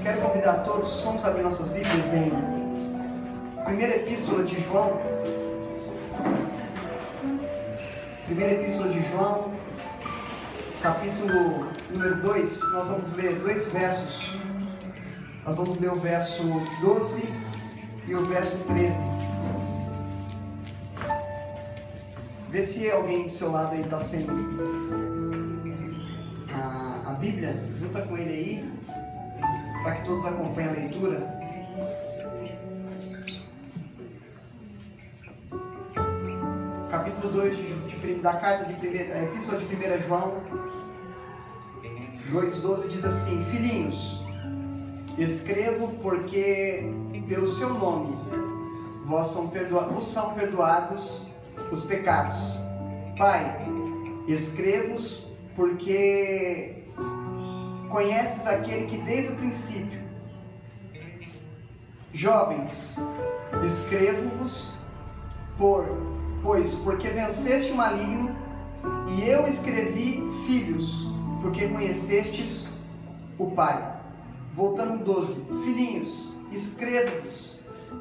Quero convidar todos, vamos abrir nossas Bíblias em Primeira Epístola de João. Primeira Epístola de João, capítulo número 2, nós vamos ler dois versos. Nós vamos ler o verso 12 e o verso 13. Vê se alguém do seu lado aí está sem a Bíblia, junta com ele aí, para que todos acompanhem a leitura. Capítulo 2 da carta de Epístola de 1 João 2,12 diz assim: Filhinhos, escrevo porque pelo seu nome vos são perdoados os pecados. Pai, escrevo-vos porque conheces aquele que desde o princípio. Jovens, escrevo-vos pois porque venceste o maligno, e eu escrevi, filhos, porque conhecestes o Pai. Voltando 12, filhinhos, escrevo-vos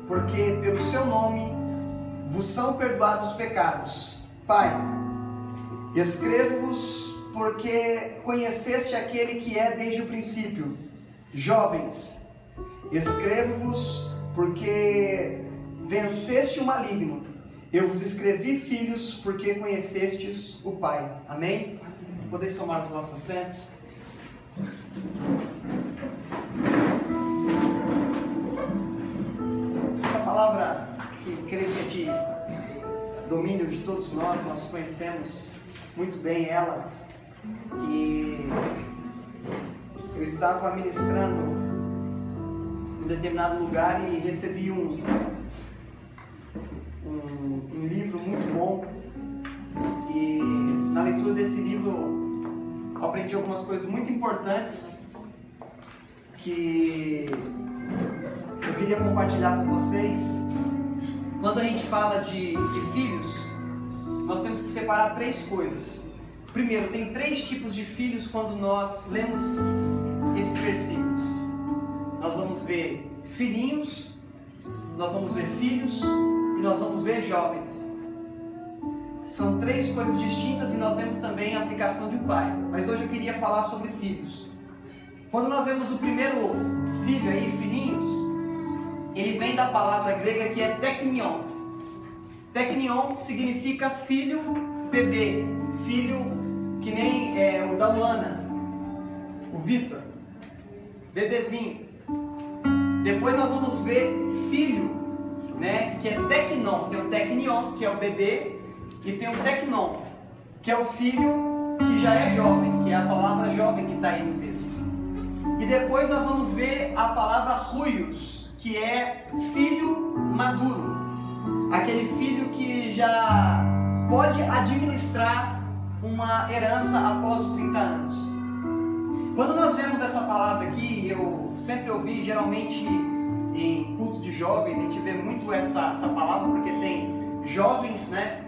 porque pelo seu nome vos são perdoados os pecados. Pai, escrevo-vos porque conheceste aquele que é desde o princípio. Jovens, escrevo-vos porque venceste o maligno. Eu vos escrevi, filhos, porque conhecestes o Pai. Amém? Podeis tomar os vossos assentos. Essa palavra, que creio que é de domínio de todos nós conhecemos muito bem ela. E eu estava ministrando em determinado lugar e recebi um livro muito bom, e na leitura desse livro eu aprendi algumas coisas muito importantes que eu queria compartilhar com vocês. Quando a gente fala de filhos, nós temos que separar três coisas. Primeiro, tem três tipos de filhos quando nós lemos esses versículos. Nós vamos ver filhinhos, nós vamos ver filhos e nós vamos ver jovens. São três coisas distintas e nós vemos também a aplicação de um pai. Mas hoje eu queria falar sobre filhos. Quando nós vemos o primeiro filho aí, filhinhos, ele vem da palavra grega que é teknion. Teknion significa filho, bebê, filho que nem o da Luana, o Vitor, bebezinho. Depois nós vamos ver filho, né, que é teknon. Tem o teknion, que é o bebê, e tem o teknon, que é o filho que já é jovem, que é a palavra jovem que está aí no texto. E depois nós vamos ver a palavra ruios, que é filho maduro, aquele filho que já pode administrar uma herança após os 30 anos. Quando nós vemos essa palavra aqui, eu sempre ouvi, geralmente em culto de jovens, a gente vê muito essa palavra, porque tem jovens, né?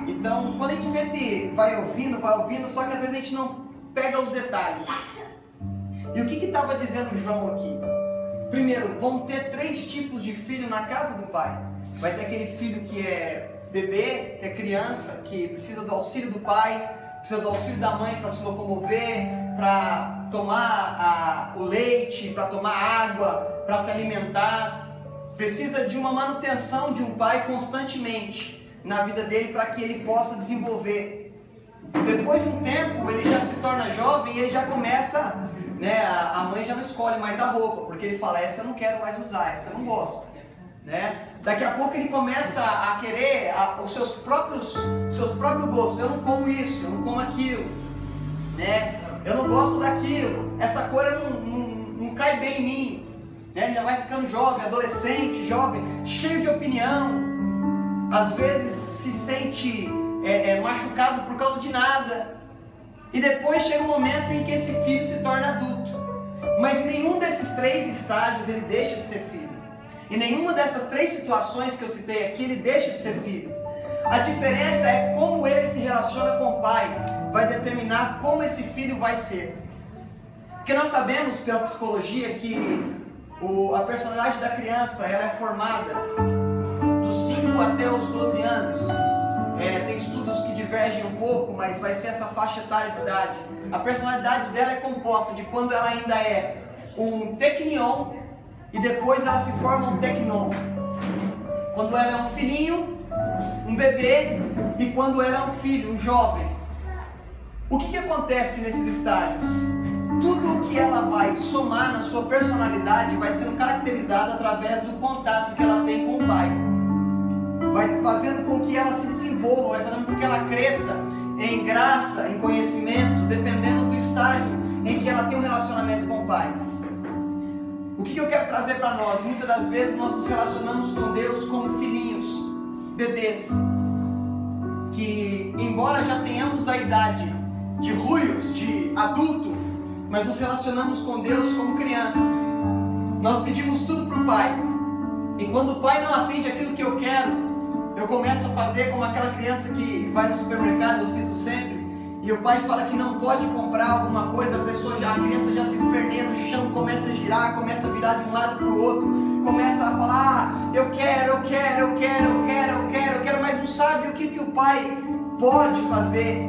Então, quando a gente sempre vai ouvindo, só que às vezes a gente não pega os detalhes. E o que estava dizendo João aqui? Primeiro, vão ter três tipos de filho na casa do pai. Vai ter aquele filho que é bebê, que é criança, que precisa do auxílio do pai, precisa do auxílio da mãe para se locomover, para tomar o leite, para tomar água, para se alimentar. Precisa de uma manutenção de um pai constantemente na vida dele para que ele possa desenvolver. Depois de um tempo, ele já se torna jovem e ele já começa, né, a mãe já não escolhe mais a roupa, porque ele fala, essa eu não quero mais usar, essa eu não gosto, né? Daqui a pouco ele começa a querer os seus próprios gostos. Eu não como isso, eu não como aquilo, né? Eu não gosto daquilo, essa cor não cai bem em mim, né? Já vai ficando jovem, adolescente, jovem, cheio de opinião. Às vezes se sente machucado por causa de nada. E depois chega um momento em que esse filho se torna adulto. Mas em nenhum desses três estágios ele deixa de ser filho. Em nenhuma dessas três situações que eu citei aqui ele deixa de ser filho. A diferença é como ele se relaciona com o pai, vai determinar como esse filho vai ser. Porque nós sabemos pela psicologia que a personalidade da criança ela é formada dos 5 até os 12 anos. Tem estudos que divergem um pouco, mas vai ser essa faixa etária de idade. A personalidade dela é composta de quando ela ainda é um teknion e depois ela se forma um teknon. Quando ela é um filhinho, um bebê, e quando ela é um filho, um jovem. O que acontece nesses estágios? Tudo o que ela vai somar na sua personalidade vai sendo caracterizado através do contato que ela tem com o pai. Vai fazendo com que ela se desenvolva, vai fazendo com que ela cresça em graça, em conhecimento, dependendo do estágio em que ela tem um relacionamento com o pai. O que eu quero trazer para nós? Muitas das vezes nós nos relacionamos com Deus como filhinhos, bebês, que embora já tenhamos a idade de ruios, de adulto, mas nos relacionamos com Deus como crianças. Nós pedimos tudo para o pai, e quando o pai não atende aquilo que eu quero, eu começo a fazer como aquela criança que vai no supermercado, eu sinto sempre, e o pai fala que não pode comprar alguma coisa, a criança já se esperneia no chão, começa a girar, começa a virar de um lado para o outro, começa a falar, eu quero, mas não sabe o que o pai pode fazer,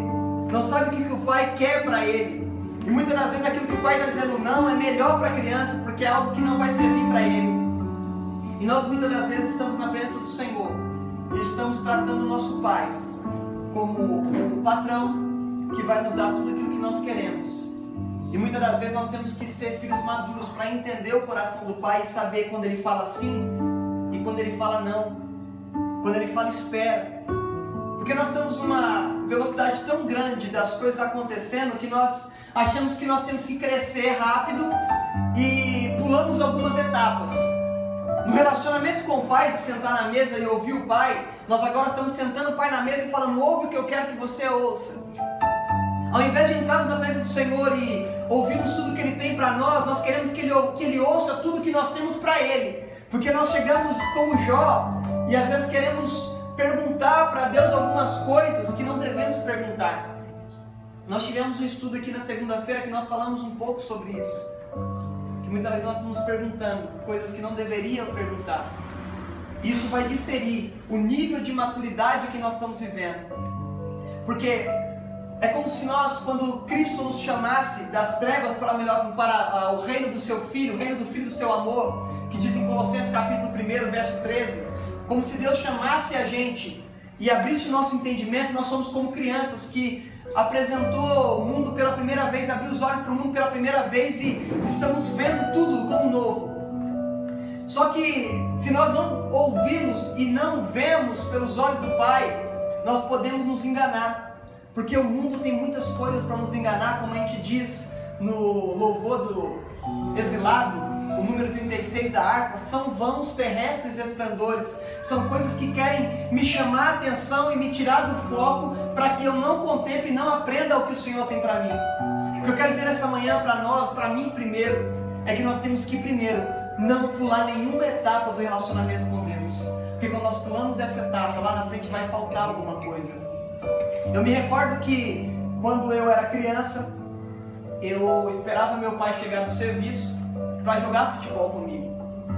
não sabe o que o pai quer para ele. E muitas das vezes aquilo que o pai está dizendo não é melhor para a criança, porque é algo que não vai servir para ele. E nós muitas das vezes estamos na presença do Senhor e estamos tratando o nosso pai como um patrão que vai nos dar tudo aquilo que nós queremos. E muitas das vezes nós temos que ser filhos maduros para entender o coração do pai e saber quando ele fala sim e quando ele fala não, quando ele fala espera. Porque nós temos uma velocidade tão grande das coisas acontecendo que nós achamos que nós temos que crescer rápido e pulamos algumas etapas. No relacionamento com o pai, de sentar na mesa e ouvir o pai, nós agora estamos sentando o pai na mesa e falando, ouve o que eu quero que você ouça. Ao invés de entrarmos na presença do Senhor e ouvirmos tudo que Ele tem para nós, nós queremos que Ele ouça tudo que nós temos para Ele. Porque nós chegamos como Jó e às vezes queremos perguntar para Deus algumas coisas que não devemos perguntar. Nós tivemos um estudo aqui na segunda-feira que nós falamos um pouco sobre isso. Que muitas vezes nós estamos perguntando coisas que não deveriam perguntar. Isso vai diferir o nível de maturidade que nós estamos vivendo. Porque é como se nós, quando Cristo nos chamasse das trevas para o reino do seu Filho, o reino do Filho do seu amor, que diz em Colossenses capítulo 1, verso 13, como se Deus chamasse a gente e abrisse o nosso entendimento. Nós somos como crianças que apresentou o mundo pela primeira vez, abriu os olhos para o mundo pela primeira vez e estamos vendo tudo como novo. Só que se nós não ouvirmos e não vemos pelos olhos do Pai, nós podemos nos enganar. Porque o mundo tem muitas coisas para nos enganar, como a gente diz no louvor do exilado, o número 36 da harpa, são vãos terrestres e esplendores, são coisas que querem me chamar a atenção e me tirar do foco, para que eu não contemple e não aprenda o que o Senhor tem para mim. O que eu quero dizer essa manhã para nós, para mim primeiro, é que nós temos que primeiro não pular nenhuma etapa do relacionamento com Deus, porque quando nós pulamos essa etapa, lá na frente vai faltar alguma coisa. Eu me recordo que quando eu era criança, eu esperava meu pai chegar do serviço para jogar futebol comigo.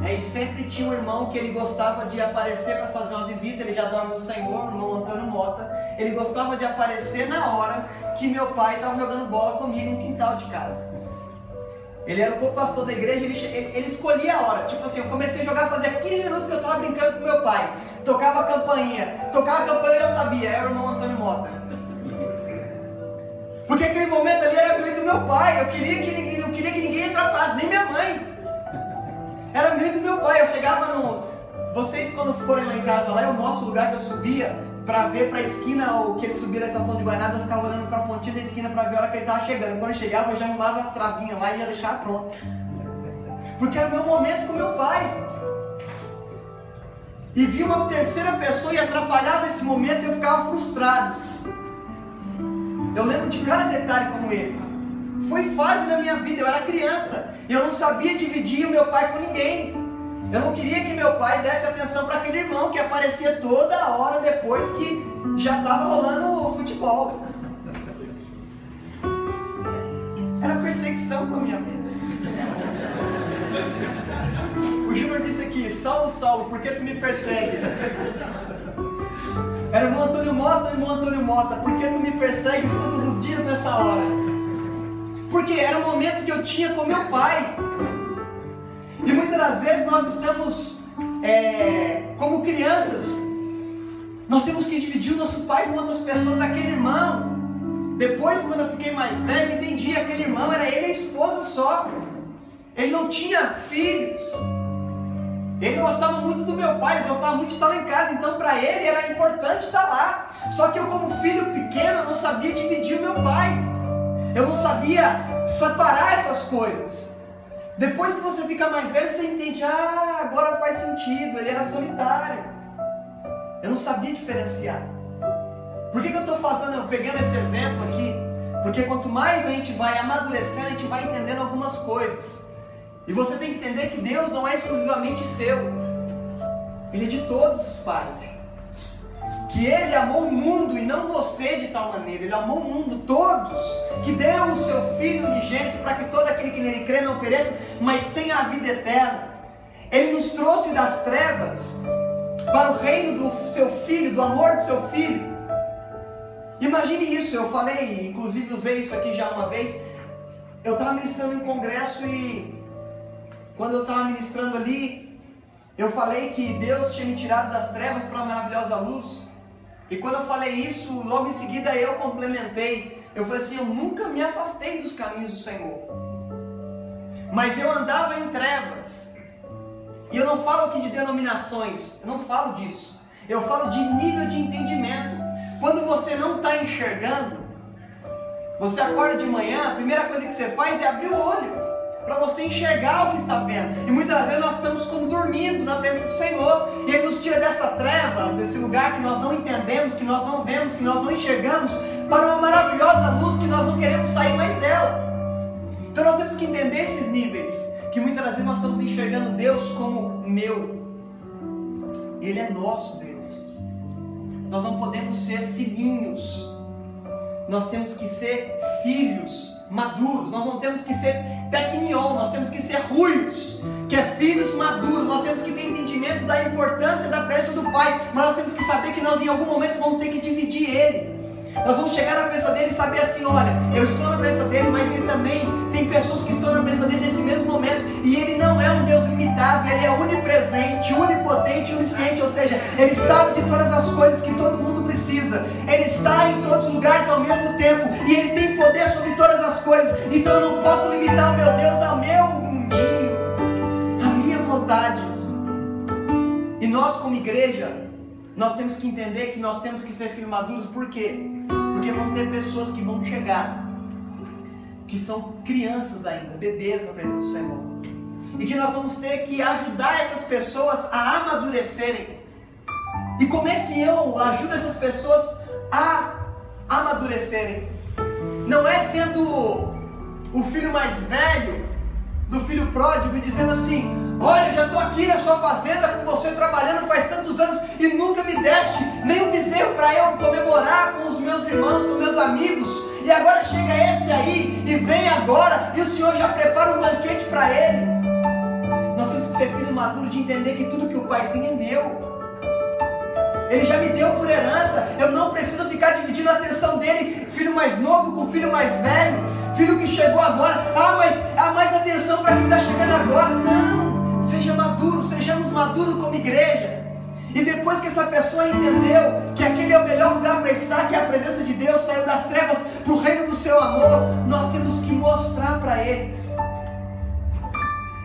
E sempre tinha um irmão que ele gostava de aparecer para fazer uma visita, ele já dorme no Senhor, o irmão Antônio Mota. Ele gostava de aparecer na hora que meu pai estava jogando bola comigo no quintal de casa. Ele era o co-pastor da igreja, ele escolhia a hora. Tipo assim, eu comecei a jogar, fazia 15 minutos que eu estava brincando com meu pai. Tocava a campainha eu já sabia, era o irmão Antônio Mota. Porque aquele momento ali era meu e do meu pai, eu queria que ninguém atrapalhasse, nem minha mãe. Era meu e do meu pai, eu chegava no... Vocês quando forem lá em casa, lá eu mostro o lugar que eu subia, para ver para a esquina, ou que ele subia na estação de Guanás, eu ficava olhando para a pontinha da esquina para ver a hora que ele estava chegando. Quando eu chegava, eu já arrumava as travinhas lá e já deixava pronto. Porque era o meu momento com meu pai. E vi uma terceira pessoa e atrapalhava esse momento e eu ficava frustrado. Eu lembro de cada detalhe como esse. Foi fase da minha vida, eu era criança. E eu não sabia dividir o meu pai com ninguém. Eu não queria que meu pai desse atenção para aquele irmão que aparecia toda hora depois que já estava rolando o futebol. era perseguição com a minha vida. O Júnior disse aqui: Saulo, Saulo, por que tu me persegue? Era o irmão Antônio Mota, por que tu me persegues todos os dias nessa hora? Porque era o momento que eu tinha com meu pai. E muitas das vezes nós estamos como crianças, nós temos que dividir o nosso pai com outras pessoas. Aquele irmão, depois quando eu fiquei mais velho, entendi, aquele irmão era ele e a esposa só. Ele não tinha filhos. Ele gostava muito do meu pai, ele gostava muito de estar lá em casa, então para ele era importante estar lá. Só que eu, como filho pequeno, eu não sabia dividir o meu pai. Eu não sabia separar essas coisas. Depois que você fica mais velho, você entende: ah, agora faz sentido, ele era solitário. Eu não sabia diferenciar. Por que eu estou pegando esse exemplo aqui? Porque quanto mais a gente vai amadurecendo, a gente vai entendendo algumas coisas. E você tem que entender que Deus não é exclusivamente seu. Ele é de todos, Pai. Que Ele amou o mundo e não você de tal maneira. Ele amou o mundo, todos. Que deu o seu Filho unigênito para que todo aquele que nele crê não pereça, mas tenha a vida eterna. Ele nos trouxe das trevas para o reino do seu Filho, do amor do seu Filho. Imagine isso, eu falei, inclusive usei isso aqui já uma vez. Eu estava ministrando em congresso e quando eu estava ministrando ali, eu falei que Deus tinha me tirado das trevas para a maravilhosa luz. E quando eu falei isso, logo em seguida eu complementei. Eu falei assim: eu nunca me afastei dos caminhos do Senhor, mas eu andava em trevas. E eu não falo aqui de denominações, eu não falo disso. Eu falo de nível de entendimento. Quando você não está enxergando, você acorda de manhã, a primeira coisa que você faz é abrir o olho para você enxergar o que está vendo. E muitas vezes nós estamos como dormindo na presença do Senhor, e Ele nos tira dessa treva, desse lugar que nós não entendemos, que nós não vemos, que nós não enxergamos, para uma maravilhosa luz que nós não queremos sair mais dela. Então nós temos que entender esses níveis, que muitas vezes nós estamos enxergando Deus como meu. Ele é nosso Deus. Nós não podemos ser filhinhos. Nós temos que ser filhos maduros. Nós não temos que ser teknion, nós temos que ser ruios, que é filhos maduros. Nós temos que ter entendimento da importância da presença do Pai, mas nós temos que saber que nós em algum momento vamos ter que dividir Ele. Nós vamos chegar na presença dele e saber assim: olha, eu estou na presença dele, mas ele também tem pessoas que estão na presença dele nesse mesmo momento. E ele não é um Deus limitado, ele é onipresente, onipotente, onisciente. Ou seja, ele sabe de todas as coisas que todo mundo precisa. Ele está em todos os lugares ao mesmo tempo, e ele tem poder sobre todas as coisas. Então eu não posso limitar o meu Deus ao meu mundinho, à minha vontade. E nós, como igreja, nós temos que entender que nós temos que ser filhos maduros. Por quê? Porque vão ter pessoas que vão chegar, que são crianças ainda, bebês na presença do Senhor, e que nós vamos ter que ajudar essas pessoas a amadurecerem. E como é que eu ajudo essas pessoas a amadurecerem? Não é sendo o filho mais velho do filho pródigo e dizendo assim: olha, eu já estou aqui na sua fazenda com você trabalhando faz tantos anos e nunca me deste nem um bezerro para eu comemorar com os meus irmãos, com meus amigos, e agora chega esse aí e vem agora e o Senhor já prepara um banquete para ele. Nós temos que ser filho maduro de entender que tudo que o Pai tem é meu. Ele já me deu por herança, eu não preciso ficar dividindo a atenção dele, filho mais novo com filho mais velho, filho que chegou agora, mas há mais atenção para quem está chegando agora. Não, seja maduro, sejamos maduros como igreja. E depois que essa pessoa entendeu que aquele é o melhor lugar para estar, que é a presença de Deus, saiu das trevas para o reino do seu amor, nós temos que mostrar para eles.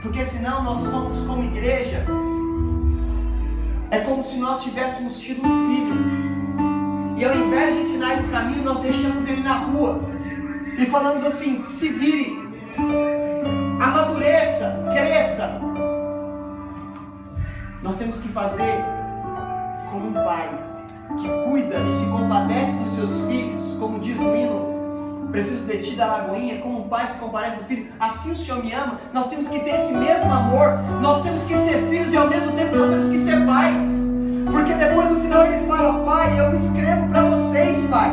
Porque senão nós somos como igreja, é como se nós tivéssemos tido um filho, e ao invés de ensinar ele o caminho, nós deixamos ele na rua e falamos assim: se vire, amadureça, cresça. Nós temos que fazer como um pai que cuida e se compadece dos seus filhos, como diz no hino Preciso de Ti da Lagoinha, como um pai se compadece do filho, assim o Senhor me ama. Nós temos que ter esse mesmo amor, nós temos que ser filhos e ao mesmo tempo nós temos que ser pais, porque depois no final ele fala: Pai, eu escrevo para vocês, Pai,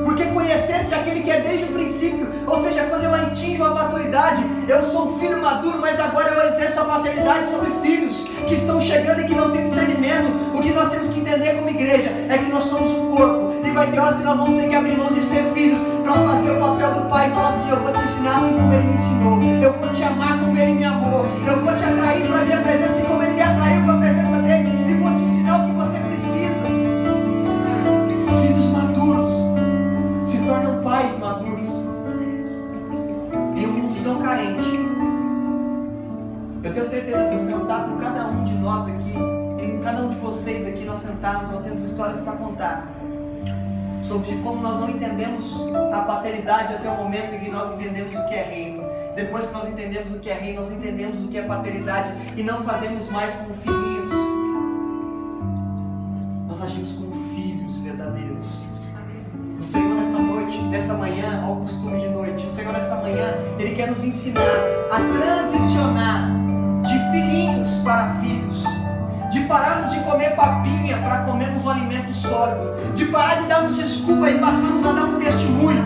porque conheceste aquele que é desde o princípio. Ou seja, quando eu atinjo a maturidade, eu sou um filho maduro, mas agora eu exerço a paternidade sobre filhos que estão chegando e que não têm discernimento. O que nós temos que entender como igreja é que nós somos um corpo, e vai ter horas que nós vamos ter que abrir mão de ser filhos para fazer o papel do pai e falar assim: eu vou te ensinar assim como ele me ensinou, eu vou te amar como ele me amou, eu vou te atrair para a minha presença assim como ele me atraiu para a presença dele, e vou te ensinar o que você precisa. Filhos maduros se tornam pais maduros em um mundo tão carente. Eu tenho certeza, se eu sentar com cada um de nós aqui, cada um de vocês aqui, nós sentarmos, nós temos histórias para contar sobre como nós não entendemos a paternidade até o momento em que nós entendemos o que é reino. Depois que nós entendemos o que é reino, nós entendemos o que é paternidade e não fazemos mais como filhinhos. Nós agimos como filhos verdadeiros. O Senhor nessa noite, nessa manhã, ao costume de noite, o Senhor nessa manhã, Ele quer nos ensinar a transicionar de filhinhos para filhos, de pararmos de comer papinha para comermos um alimento sólido, de parar de darmos desculpa e passarmos a dar um testemunho,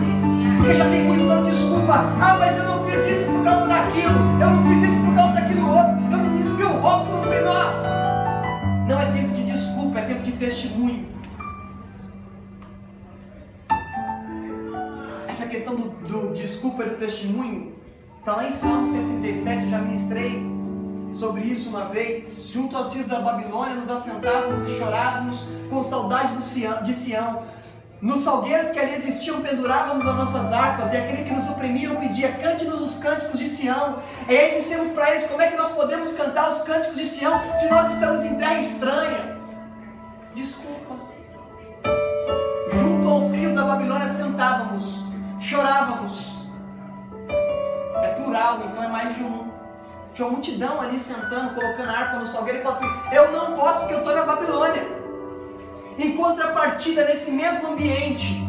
porque já tem muito dando desculpa. Ah, mas eu não fiz isso por causa daquilo, eu não fiz isso por causa daquilo outro, eu não fiz porque o Robson não fez. Não é tempo de desculpa, é tempo de testemunho. Essa questão do desculpa e do testemunho está lá em Salmo 137, eu já ministrei sobre isso uma vez. Junto aos rios da Babilônia nos assentávamos e chorávamos com saudade de Sião. Nos salgueiros que ali existiam pendurávamos as nossas harpas, e aquele que nos oprimiam pedia: cante-nos os cânticos de Sião. E aí dissemos para eles: como é que nós podemos cantar os cânticos de Sião se nós estamos em terra estranha? Desculpa. Junto aos rios da Babilônia sentávamos, chorávamos. É plural, então é mais de um. Tinha uma multidão ali sentando, colocando a harpa no salgueiro, e falou assim: eu não posso porque eu estou na Babilônia. Em contrapartida, nesse mesmo ambiente,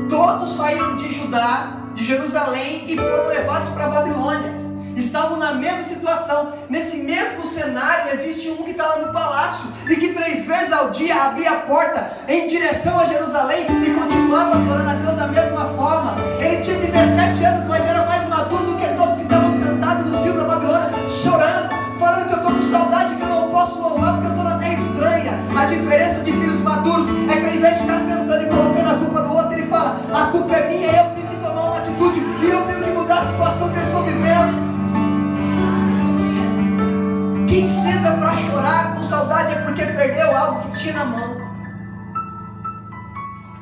todos saíram de Judá, de Jerusalém, e foram levados para a Babilônia. Estavam na mesma situação. Nesse mesmo cenário, existe um que está lá no palácio e que 3 vezes ao dia abria a porta em direção a Jerusalém e continuava adorando a Deus da mesma forma. Ele tinha 17 anos, mas era mais maduro do que todos que estavam sentados no rio da Babilônia, chorando, falando que eu estou com saudade, que eu não posso louvar porque eu estou na terra estranha. A diferença de filhos maduros é que ao invés de ficar sentando e colocando a culpa no outro, ele fala: a culpa é minha, eu tenho que tomar uma atitude e eu tenho que mudar a situação que eu estou vivendo. Quem senta para chorar com saudade é porque perdeu algo que tinha na mão.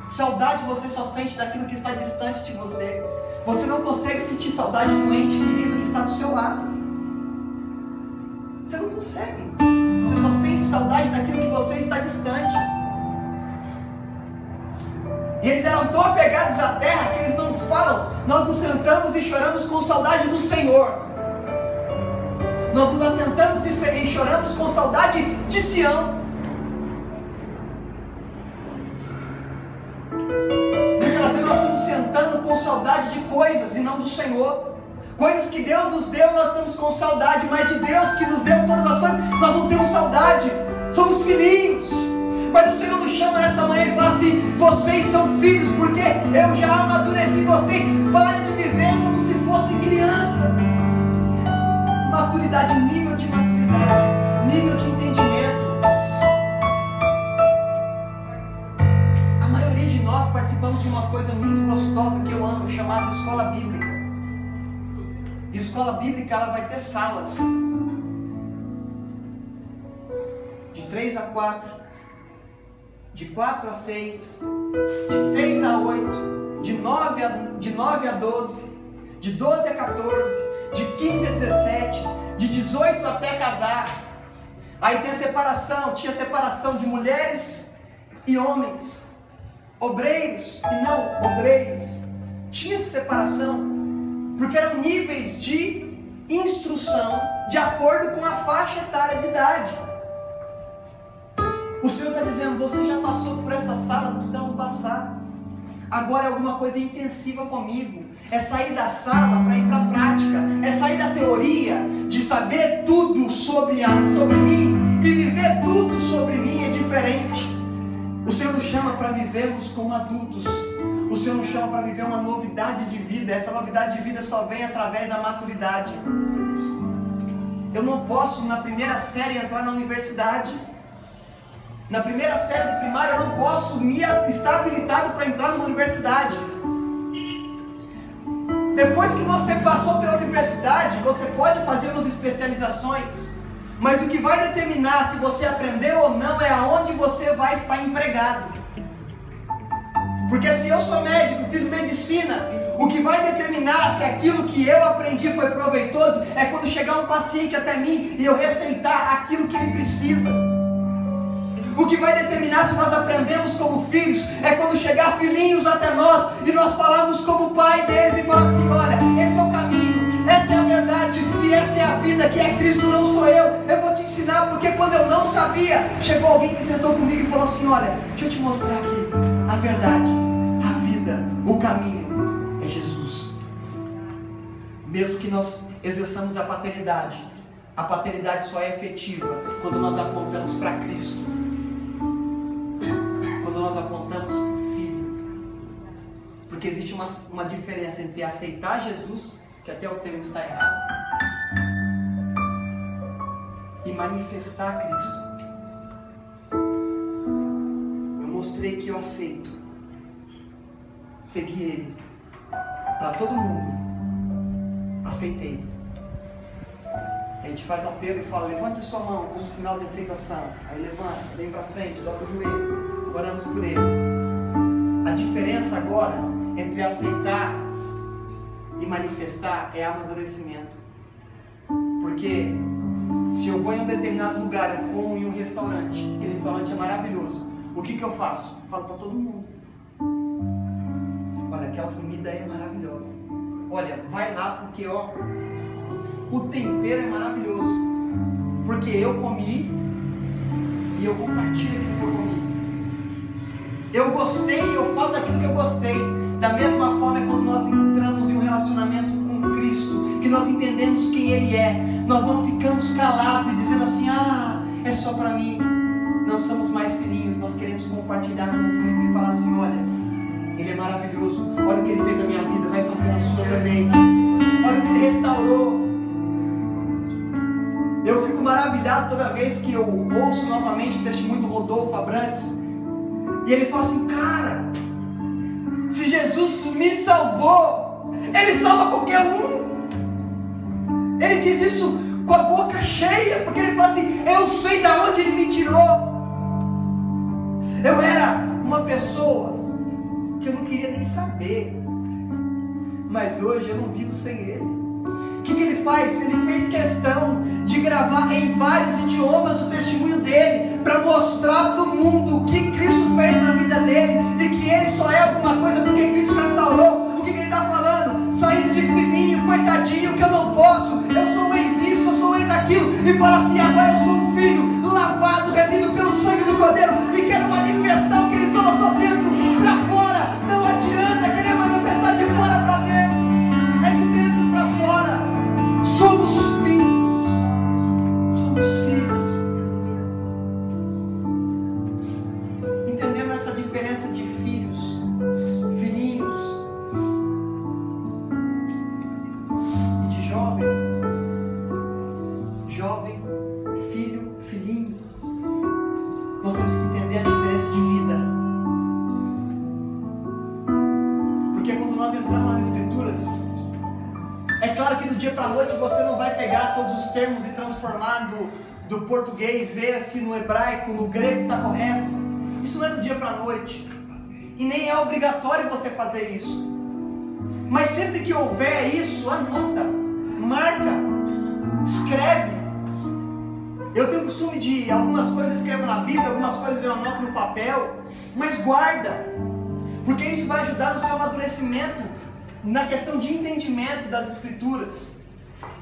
Saudade você só sente daquilo que está distante de você. Você não consegue sentir saudade do ente querido que está do seu lado. Você não consegue. Você só sente saudade daquilo que você está distante. E eles eram tão apegados à terra que eles não falam: nós nos sentamos e choramos com saudade do Senhor. Nós nos assentamos e choramos com saudade de Sião. Muitas vezes nós estamos sentando com saudade de coisas e não do Senhor. Coisas que Deus nos deu, nós estamos com saudade, mas de Deus que nos deu todas as coisas, nós não temos saudade. Somos filhinhos. Mas o Senhor nos chama nessa manhã e fala assim: vocês são filhos, porque eu já amadureci vocês. Parem de viver como se fossem crianças. Maturidade, nível de maturidade, nível de entendimento. A maioria de nós participamos de uma coisa muito gostosa que eu amo, chamada escola bíblica. E escola bíblica, ela vai ter salas de 3 a 4, de 4 a 6, de 6 a 8, de 9 a 12, de 12 a 14, de 15 a 17, de 18 até casar. Aí tem a separação, tinha separação de mulheres e homens, obreiros e não obreiros. Tinha essa separação, porque eram níveis de instrução de acordo com a faixa etária de idade. O Senhor está dizendo: você já passou por essas salas, precisavam passar. Agora é alguma coisa intensiva comigo. É sair da sala para ir para a prática. É sair da teoria de saber tudo sobre mim e viver tudo sobre mim. É diferente. O Senhor nos chama para vivermos como adultos. O Senhor nos chama para viver uma novidade de vida. Essa novidade de vida só vem através da maturidade. Eu não posso, na primeira série, entrar na universidade. Na primeira série de primária, eu não posso estar habilitado para entrar numa universidade. Depois que você passou pela universidade, você pode fazer umas especializações. Mas o que vai determinar se você aprendeu ou não é aonde você vai estar empregado. Porque se eu sou médico, fiz medicina, o que vai determinar se aquilo que eu aprendi foi proveitoso é quando chegar um paciente até mim e eu receitar aquilo que ele precisa. O que vai determinar se nós aprendemos como filhos é quando chegar filhinhos até nós e nós falarmos como pai deles e falar assim: olha, esse é o caminho, essa é a verdade e essa é a vida, que é Cristo, não sou eu. Eu vou te ensinar, porque quando eu não sabia, chegou alguém que sentou comigo e falou assim: olha, deixa eu te mostrar aqui a verdade, a vida, o caminho é Jesus. Mesmo que nós exerçamos a paternidade só é efetiva quando nós apontamos para Cristo, quando nós apontamos para o Filho. Porque existe uma diferença entre aceitar Jesus, que até o termo está errado, e manifestar Cristo. Eu mostrei que eu aceito seguir Ele para todo mundo. Aceitei. A gente faz apelo e fala: levante sua mão como sinal de aceitação. Aí levanta, vem para frente, dobra o joelho, oramos por ele. A diferença agora entre aceitar e manifestar é amadurecimento. Porque se eu vou em um determinado lugar, eu como em um restaurante, aquele restaurante é maravilhoso, o que eu faço? Eu falo para todo mundo: olha, aquela comida é maravilhosa. Olha, vai lá porque ó, o tempero é maravilhoso. Porque eu comi e eu compartilho aquilo que eu comi. Eu gostei e eu falo daquilo que eu gostei. Da mesma forma é quando nós entramos em um relacionamento com Cristo, que nós entendemos quem Ele é. Nós não ficamos calados e dizendo assim: ah, é só para mim. Nós somos mais filhinhos, nós queremos compartilhar como filhos e falar assim: olha, Ele é maravilhoso, olha o que Ele fez na minha vida, vai fazer na sua também. Olha o que Ele restaurou. Eu fico maravilhado toda vez que eu ouço novamente o testemunho do Rodolfo Abrantes. E ele fala assim: cara, se Jesus me salvou, Ele salva qualquer um. Ele diz isso com a boca cheia, porque ele fala assim: eu sei de onde Ele me tirou. Eu era uma pessoa que eu não queria nem saber, mas hoje eu não vivo sem Ele. O que Ele faz? Ele fez questão de gravar em vários idiomas o testemunho dele, para mostrar para o mundo o que Cristo fez na vida dele, e que ele só é alguma coisa porque Cristo restaurou. O que Ele está falando? Saindo de filhinho, coitadinho, que eu não posso, eu sou ex isso, eu sou ex aquilo, e fala assim: agora eu sou um filho lavado, remido pelo sangue do Cordeiro, e quero manifestar o que Ele colocou dentro para fora. Não adianta querer manifestar de fora para dentro, é de dentro para fora. Somos filhos, somos filhos. Entendendo essa diferença de filhos, filhinhos e de jovem, jovem, filho, filhinho, nós temos que entender a diferença de vida. Porque quando nós entramos nas Escrituras, é claro que do dia para a noite você não vai pegar todos os termos e transformar do português, ver se no hebraico, no grego está correto. Isso não é do dia para a noite. E nem é obrigatório você fazer isso. Mas sempre que houver isso, anota, marca, escreve. Eu tenho o costume de algumas coisas eu escrevo na Bíblia, algumas coisas eu anoto no papel, mas guarda. Porque isso vai ajudar no seu amadurecimento, na questão de entendimento das Escrituras.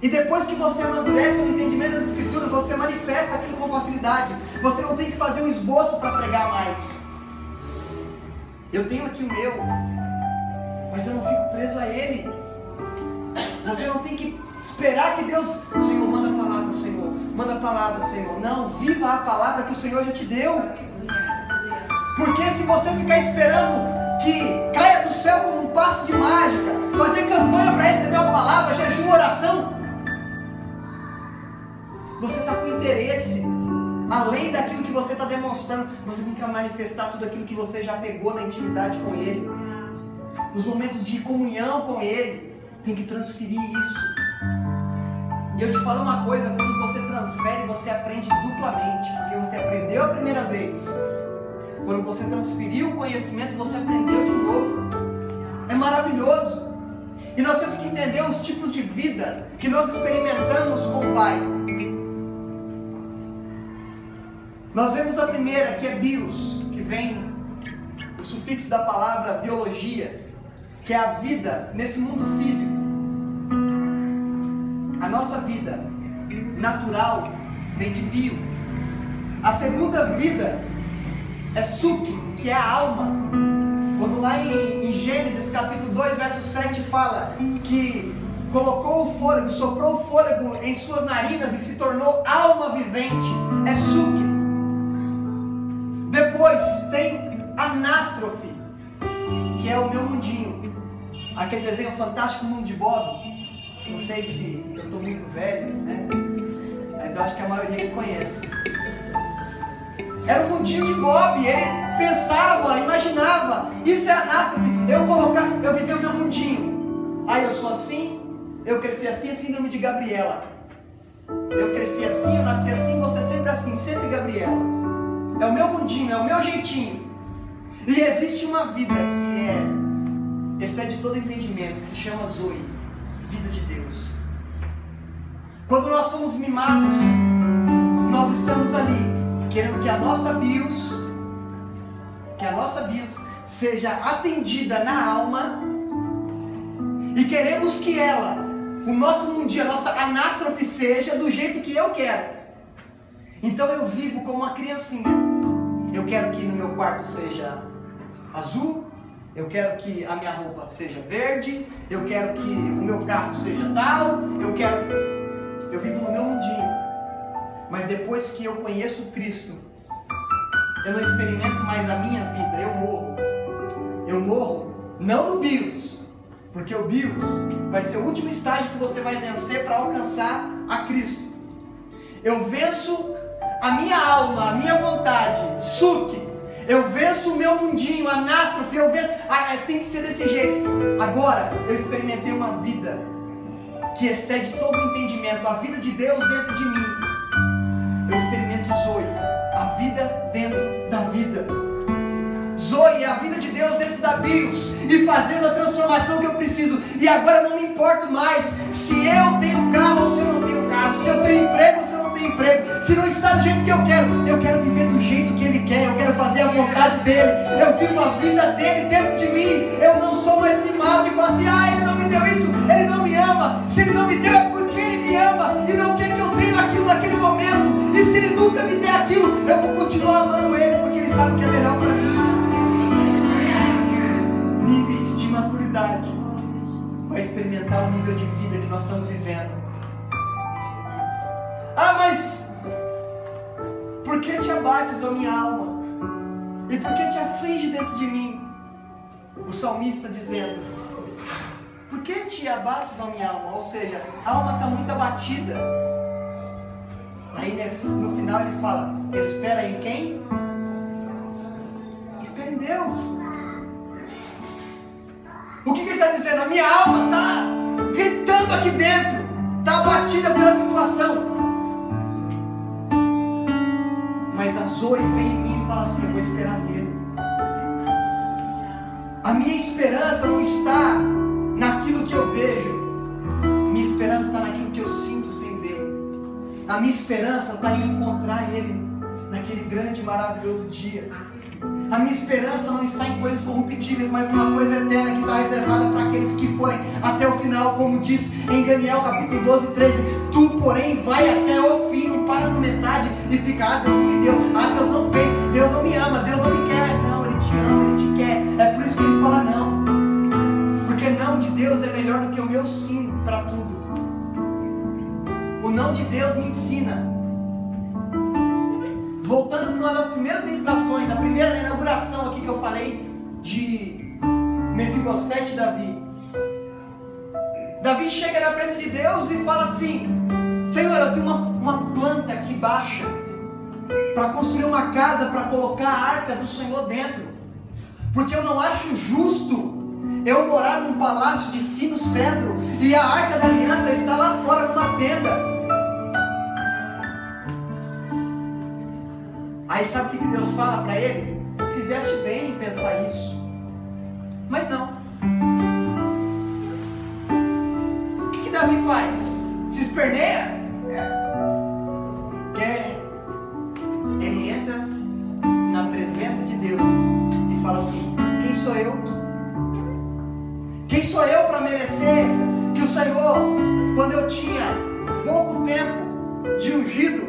E depois que você amadurece o entendimento das Escrituras, você manifesta aquilo com facilidade. Você não tem que fazer um esboço para pregar mais. Eu tenho aqui o meu, mas eu não fico preso a ele. Você não tem que esperar que Deus: Senhor, manda a palavra, Senhor, manda a palavra, Senhor. Não, viva a palavra que o Senhor já te deu. Porque se você ficar esperando que caia do céu como um passe de mágica, fazer campanha para receber uma palavra, jejum, oração, você está com interesse além daquilo que você está demonstrando. Você tem que manifestar tudo aquilo que você já pegou na intimidade com Ele. Os momentos de comunhão com Ele, tem que transferir isso. E eu te falo uma coisa, quando você transfere, você aprende duplamente, porque você aprendeu a primeira vez. Quando você transferiu o conhecimento, você aprendeu de novo. É maravilhoso. E nós temos que entender os tipos de vida que nós experimentamos com o Pai. Nós vemos a primeira, que é bios, que vem do sufixo da palavra biologia, que é a vida nesse mundo físico. A nossa vida natural vem de bio. A segunda vida é suki, que é a alma. Quando lá em Gênesis capítulo 2, verso 7 fala que colocou o fôlego, soprou o fôlego em suas narinas e se tornou alma vivente. É suki. Depois tem anástrofe, que é o meu mundinho. Aquele desenho Fantástico Mundo de Bob. Não sei se eu estou muito velho, né? Mas eu acho que a maioria que conhece. Era um mundinho de Bob. Ele pensava, imaginava. Isso é anástrofe. Eu vivi o meu mundinho. Aí eu sou assim, eu cresci assim, é síndrome de Gabriela. Eu cresci assim, eu nasci assim, você sempre assim, sempre Gabriela. É o meu mundinho, é o meu jeitinho. E existe uma vida que excede todo entendimento, que se chama Zoe, vida de Deus. Quando nós somos mimados, nós estamos ali querendo que a nossa bios seja atendida na alma, e queremos que o nosso mundinho, a nossa anástrofe seja do jeito que eu quero. Então eu vivo como uma criancinha. Eu quero que no meu quarto seja azul, eu quero que a minha roupa seja verde, eu quero que o meu carro seja tal, eu vivo no meu mundinho. Mas depois que eu conheço Cristo, eu não experimento mais a minha vida, eu morro. Eu morro não no bios, porque o bios vai ser o último estágio que você vai vencer para alcançar a Cristo. Eu venço a minha alma, a minha vontade, suki. Eu venço o meu mundinho, anástrofe, eu venço. Tem que ser desse jeito. Agora, eu experimentei uma vida que excede todo o entendimento, a vida de Deus dentro de mim. Eu experimento Zoe, a vida dentro da vida. Zoe, a vida de Deus dentro da bios, e fazendo a transformação que eu preciso. E agora eu não me importo mais se eu tenho carro ou se eu não tenho carro, se eu tenho emprego ou se eu não tenho emprego, se não está do jeito que eu quero viver do jeito que Ele quer, eu quero fazer a vontade dEle, eu vivo a vida dEle dentro de mim. Eu não sou mais mimado e falo assim, Ele não me deu isso, Ele não me ama. Se Ele não me deu é porque Ele me ama e não quer que eu tenha aquilo naquele momento. E se Ele nunca me der aquilo, eu vou continuar amando Ele, porque Ele sabe o que é melhor para mim. Níveis de maturidade para experimentar o nível de vida que nós estamos vivendo. Mas por que te abates, ó minha alma? E por que te aflige dentro de mim? O salmista dizendo, por que te abates, ó minha alma? Ou seja, a alma está muito abatida. Aí no final ele fala, espera em quem? Espera em Deus. O que ele está dizendo? A minha alma está gritando aqui dentro, está abatida pela situação. Mas a Zoe vem em mim e fala assim, eu vou esperar nele. A minha esperança não está naquilo que eu vejo. Minha esperança está naquilo que eu sinto sem ver. A minha esperança está em encontrar Ele naquele grande e maravilhoso dia. A minha esperança não está em coisas corruptíveis, mas uma coisa eterna que está reservada para aqueles que forem até o final, como diz em Daniel capítulo 12, 13. Tu, porém, vai até o fim, não para no metade e fica, Deus não me deu, Deus não fez, Deus não me ama, Deus não me quer. Não, Ele te ama, Ele te quer. É por isso que Ele fala não. Porque não de Deus é melhor do que o meu sim para tudo. O não de Deus me ensina. voltando para uma das primeiras ministrações, a primeira inauguração aqui que eu falei de Mefibosete e Davi. Davi chega na presença de Deus e fala assim: Senhor, eu tenho uma planta aqui baixa para construir uma casa, para colocar a arca do Senhor dentro, porque eu não acho justo eu morar num palácio de fino cedro e a arca da aliança está lá fora numa tenda. Aí sabe o que Deus fala para ele? Fizeste bem em pensar isso, mas não. O que Davi faz? Se esperneia? Deus não quer. Ele entra na presença de Deus e fala assim: quem sou eu? Quem sou eu para merecer que o Senhor, quando eu tinha pouco tempo de ungido,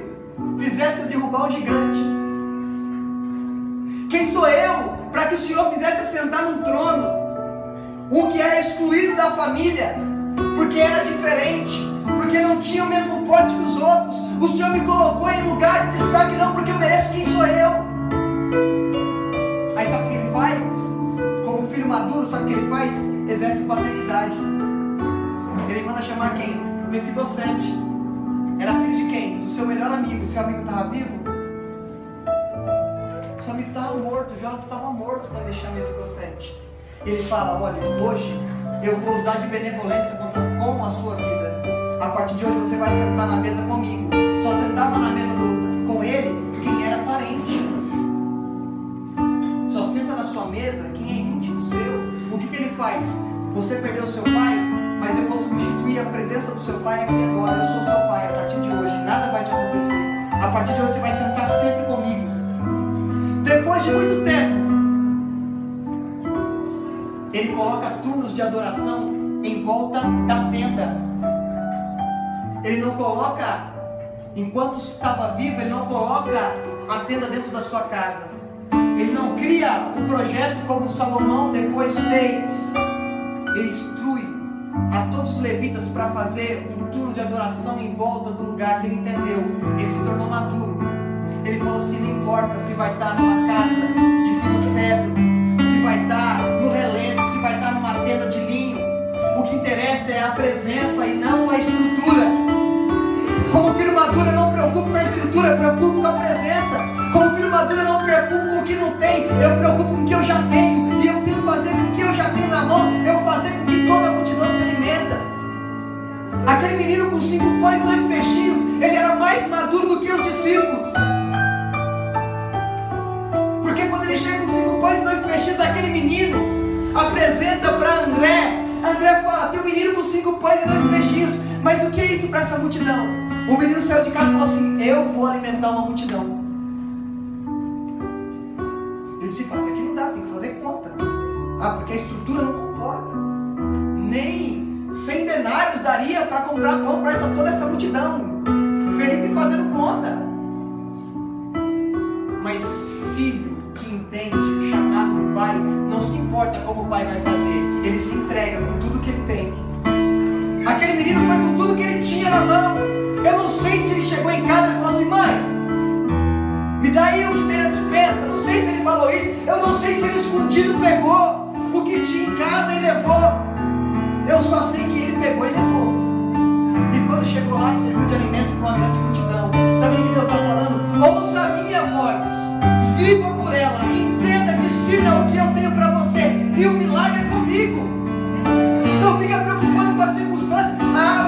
fizesse eu derrubar um gigante? Quem sou eu para que o Senhor fizesse assentar num trono um que era excluído da família, porque era diferente, porque não tinha o mesmo porte que os outros? O Senhor me colocou em lugar de destaque, não porque eu mereço. Quem sou eu? Aí sabe o que ele faz? Como filho maduro, sabe o que ele faz? Exerce paternidade. Ele manda chamar quem? Mefibosete. Era filho de quem? Do seu melhor amigo. Seu amigo estava vivo? Seu amigo estava morto. Jonas estava morto quando ele chama Mefibosete. Ele fala: olha, hoje eu vou usar de benevolência com a sua vida. A partir de hoje você vai sentar na mesa comigo. Só sentava na mesa com ele quem era parente. Só senta na sua mesa quem é íntimo seu. O que ele faz? Você perdeu seu pai, mas eu vou substituir a presença do seu pai aqui agora. Eu sou seu pai a partir de hoje. Nada vai te acontecer. A partir de hoje você vai sentar sempre comigo. Depois de muito tempo, ele coloca turnos de adoração em volta da tenda. Ele não coloca, enquanto estava vivo, ele não coloca a tenda dentro da sua casa. Ele não cria o projeto como Salomão depois fez. Ele instrui a todos os levitas para fazer um turno de adoração em volta do lugar que ele entendeu. Ele se tornou maduro. Ele falou assim: não importa se vai estar numa casa de fino cedro, se vai estar no relento, se vai estar numa tenda de linho. O que interessa é a presença e não a estrutura. Como filho maduro, eu não me preocupo com a estrutura, eu me preocupo com a presença. Como filho maduro, eu não me preocupo com o que não tem, eu me preocupo com o que eu já tenho. E eu tenho que fazer com o que eu já tenho na mão, eu fazer com que toda a multidão se alimenta. Aquele menino com 5 pães e 2 peixinhos, ele era mais maduro do que os discípulos. Porque quando ele chega com 5 pães e 2 peixinhos, aquele menino apresenta para André. André fala: tem um menino com 5 pães e 2 peixinhos. Mas o que é isso para essa multidão? O menino saiu de casa e falou assim: eu vou alimentar uma multidão. Eu disse: isso aqui não dá, tem que fazer conta. Porque a estrutura não comporta. Nem 100 denários daria para comprar pão para toda essa multidão. Felipe fazendo conta. Mas filho que entende o chamado do pai, não se importa como o pai vai fazer, ele se entrega com tudo que ele tem. Aquele menino foi com tudo que ele tinha na mão. Eu não sei se ele chegou em casa e falou assim: mãe, me dá aí o que tem na despensa. Não sei se ele falou isso. Eu não sei se ele escondido pegou o que tinha em casa e levou. Eu só sei que ele pegou e levou. E quando chegou lá, serviu de alimento para uma grande multidão. Sabe o que Deus está falando? Ouça a minha voz, viva por ela, entenda, discirna o que eu tenho para você, e o milagre é comigo. Não fica preocupando com as circunstâncias.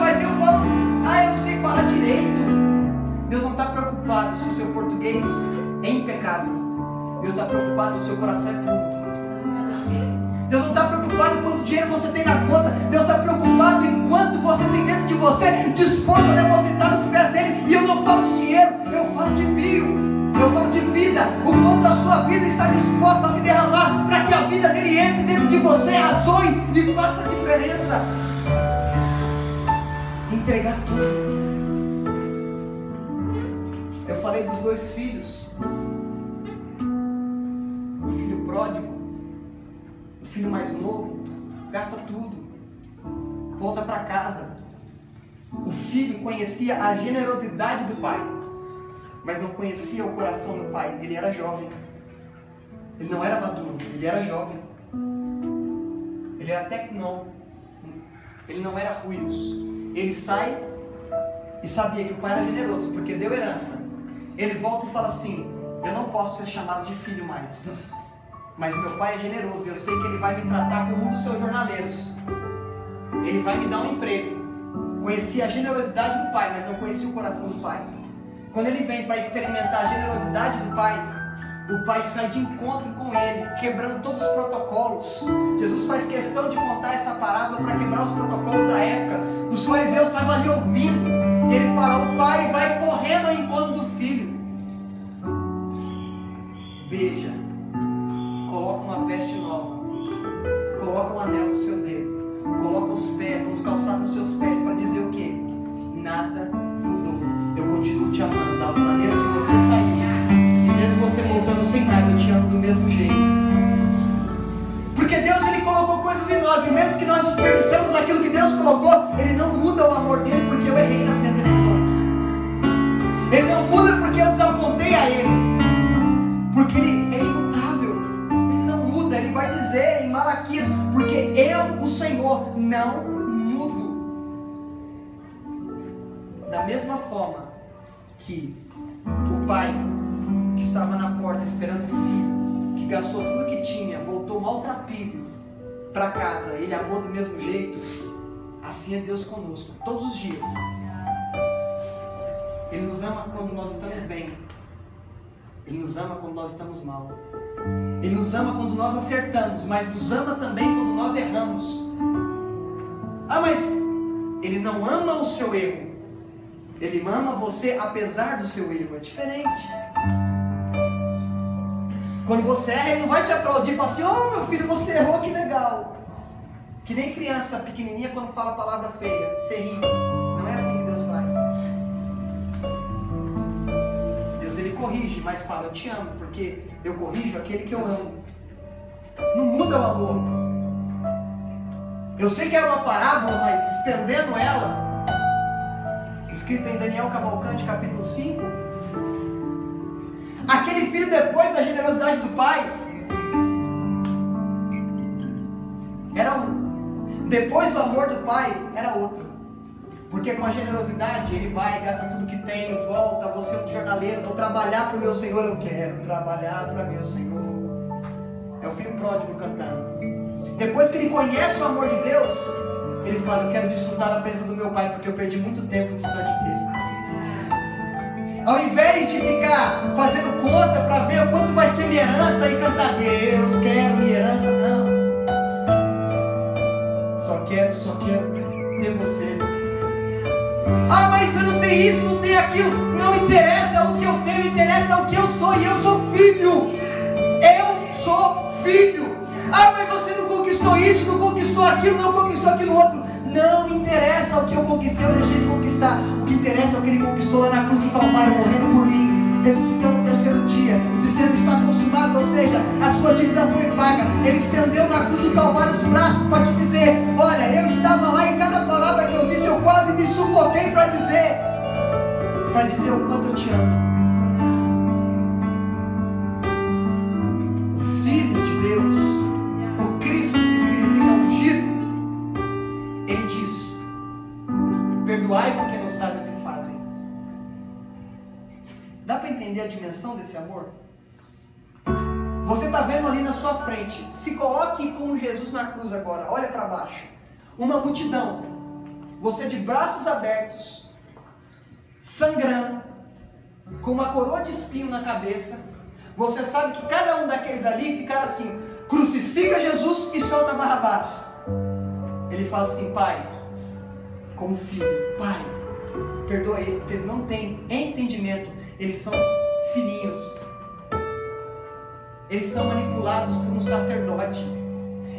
Mas eu falo, eu não sei falar direito. Deus não está preocupado se o seu português é impecável. Deus está preocupado se o seu coração é puro. Deus não está preocupado quanto dinheiro você tem na conta. Deus está preocupado em quanto você tem dentro de você, disposto a depositar nos pés dele. E eu não falo de dinheiro, eu falo de bio, eu falo de vida. O quanto a sua vida está disposta a se derramar para que a vida dele entre dentro de você, razoe e faça a diferença. Entregar tudo. Eu falei dos 2 filhos. O filho pródigo, o filho mais novo, gasta tudo, volta para casa. O filho conhecia a generosidade do pai, mas não conhecia o coração do pai. Ele era jovem. Ele não era maduro, ele era jovem. Ele era tecnão. Ele não era ruinos. Ele sai e sabia que o pai era generoso, porque deu herança. Ele volta e fala assim: eu não posso ser chamado de filho mais, mas meu pai é generoso e eu sei que ele vai me tratar como um dos seus jornaleiros. Ele vai me dar um emprego. Conhecia a generosidade do pai, mas não conhecia o coração do pai. Quando ele vem para experimentar a generosidade do pai, o pai sai de encontro com ele, quebrando todos os protocolos. Jesus faz questão de contar essa parábola para quebrar os protocolos da época. Os fariseus estavam ali ouvindo. E ele fala: o pai vai correndo ao encontro do filho, beija, coloca uma veste nova, coloca um anel no seu dedo, coloca os calçados nos seus pés, para dizer o quê? Nada mudou, eu continuo te amando da maneira que você saiu, e mesmo você voltando sem nada, eu te amo do mesmo jeito. Porque Deus, ele colocou coisas em nós, e mesmo que nós desperdiçamos aquilo que Deus colocou, ele não muda o amor dele porque eu errei nas minhas decisões. Ele não muda porque eu desapontei a ele, porque ele é imutável. Ele não muda. Ele vai dizer em Malaquias: porque eu, o Senhor, não mudo. Da mesma forma que o pai que estava na porta esperando o filho, que gastou tudo que tinha, voltou maltrapilho para casa, ele amou do mesmo jeito. Assim é Deus conosco, todos os dias. Ele nos ama quando nós estamos bem, ele nos ama quando nós estamos mal, ele nos ama quando nós acertamos, mas nos ama também quando nós erramos. Ah, mas ele não ama o seu erro, ele ama você apesar do seu erro. É diferente. Quando você erra, ele não vai te aplaudir e falar assim: oh meu filho, você errou, que legal. Que nem criança pequenininha quando fala a palavra feia, você ri. Não é assim que Deus faz. Deus, ele corrige, mas fala: eu te amo, porque eu corrijo aquele que eu amo. Não muda o amor. Eu sei que é uma parábola, mas estendendo ela, escrita em Daniel Cavalcante, capítulo 5, aquele filho, depois da generosidade do pai, era um. Depois do amor do pai, era outro. Porque com a generosidade, ele vai, gasta tudo que tem, volta, vou ser um jornaleiro, vou trabalhar para o meu Senhor, eu quero trabalhar para meu Senhor. É o filho pródigo cantando. Depois que ele conhece o amor de Deus, ele fala: eu quero desfrutar da presença do meu pai, porque eu perdi muito tempo distante dele. Ao invés de ficar fazendo conta para ver o quanto vai ser minha herança e cantar: Deus, quero minha herança, não. Só quero ter você. Ah, mas eu não tenho isso, não tenho aquilo. Não interessa o que eu tenho, interessa o que eu sou. E eu sou filho. Eu sou filho. Ah, mas você não conquistou isso, não conquistou aquilo, não conquistou aquilo outro. Não interessa o que eu conquistei, eu deixei de conquistar. O que interessa é o que ele conquistou lá na cruz do Calvário, morrendo por mim, ressuscitando no terceiro dia, dizendo: está consumado, ou seja, a sua dívida foi paga. Ele estendeu na cruz do Calvário os braços para te dizer: olha, eu estava lá, e cada palavra que eu disse eu quase me sufoquei para dizer o quanto eu te amo. O Filho de Deus, o Cristo, que significa ungido, ele diz: perdoai porque não sabem o que fazem. Dá para entender a dimensão desse amor? Você está vendo ali na sua frente, se coloque como Jesus na cruz agora, olha para baixo, uma multidão, você de braços abertos, sangrando, com uma coroa de espinho na cabeça. Você sabe que cada um daqueles ali ficaram assim: crucifica Jesus e solta Barrabás. Ele fala assim: pai, como filho, pai, perdoa ele, porque eles não têm entendimento, eles são filhinhos, eles são manipulados por um sacerdote,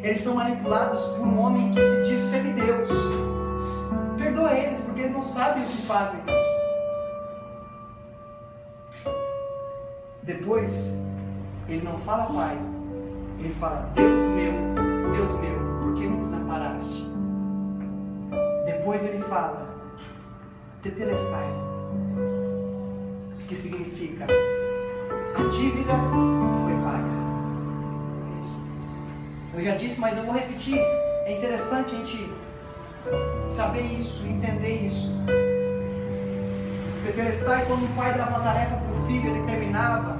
eles são manipulados por um homem que se diz semideus. Perdoa eles, porque eles não sabem o que fazem. Depois, ele não fala pai, ele fala: Deus meu, por que me desamparaste? Depois ele fala: Tetelestai, que significa a dívida foi paga. Eu já disse, mas eu vou repetir. É interessante a gente saber isso, entender isso. Tetelestai, quando o pai dava uma tarefa para o filho, ele terminava.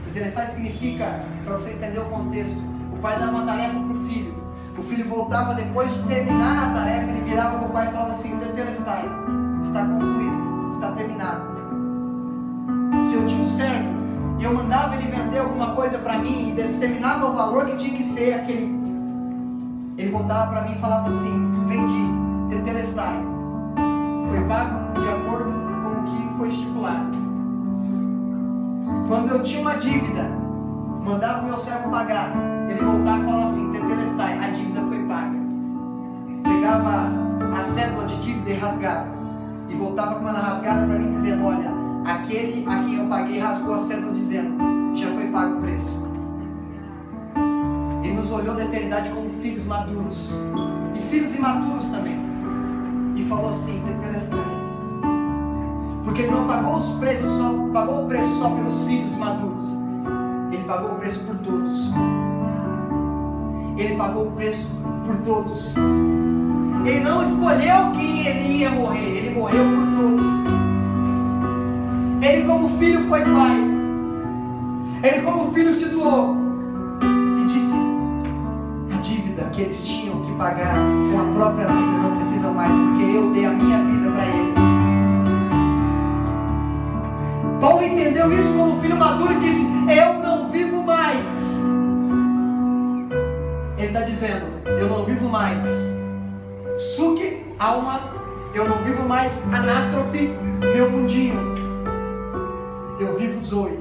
Tetelestai significa, para você entender o contexto, o pai dava uma tarefa para o filho. O filho voltava, depois de terminar a tarefa, ele virava para o pai e falava assim: Tetelestai, está concluído, está terminado. Se eu tinha um servo e eu mandava ele vender alguma coisa para mim e determinava o valor que tinha que ser aquele, ele voltava para mim e falava assim: vendi, Tetelestai, foi pago de acordo com o que foi estipulado. Quando eu tinha uma dívida, mandava o meu servo pagar, ele voltava e falava assim: Tetelestai, a dívida foi paga. Pegava a cédula de dívida e rasgava, e voltava com ela rasgada para mim dizendo: olha, aquele a quem eu paguei rasgou a cédula dizendo: já foi pago o preço. Ele nos olhou da eternidade como filhos maduros e filhos imaturos também, e falou assim: Tetelestai, porque ele não pagou o preço só pelos filhos maduros, ele pagou o preço por todos. Ele pagou o preço por todos. Ele não escolheu quem ele ia morrer, ele morreu por todos. Ele como filho foi pai. Ele como filho se doou e disse: a dívida que eles tinham que pagar com a própria vida não precisam mais, porque eu dei a minha vida para eles. Paulo entendeu isso como filho maduro e disse: eu não vivo mais. Ele está dizendo: eu não vivo mais suque, alma, eu não vivo mais anástrofe, meu mundinho. Eu vivo Zoe.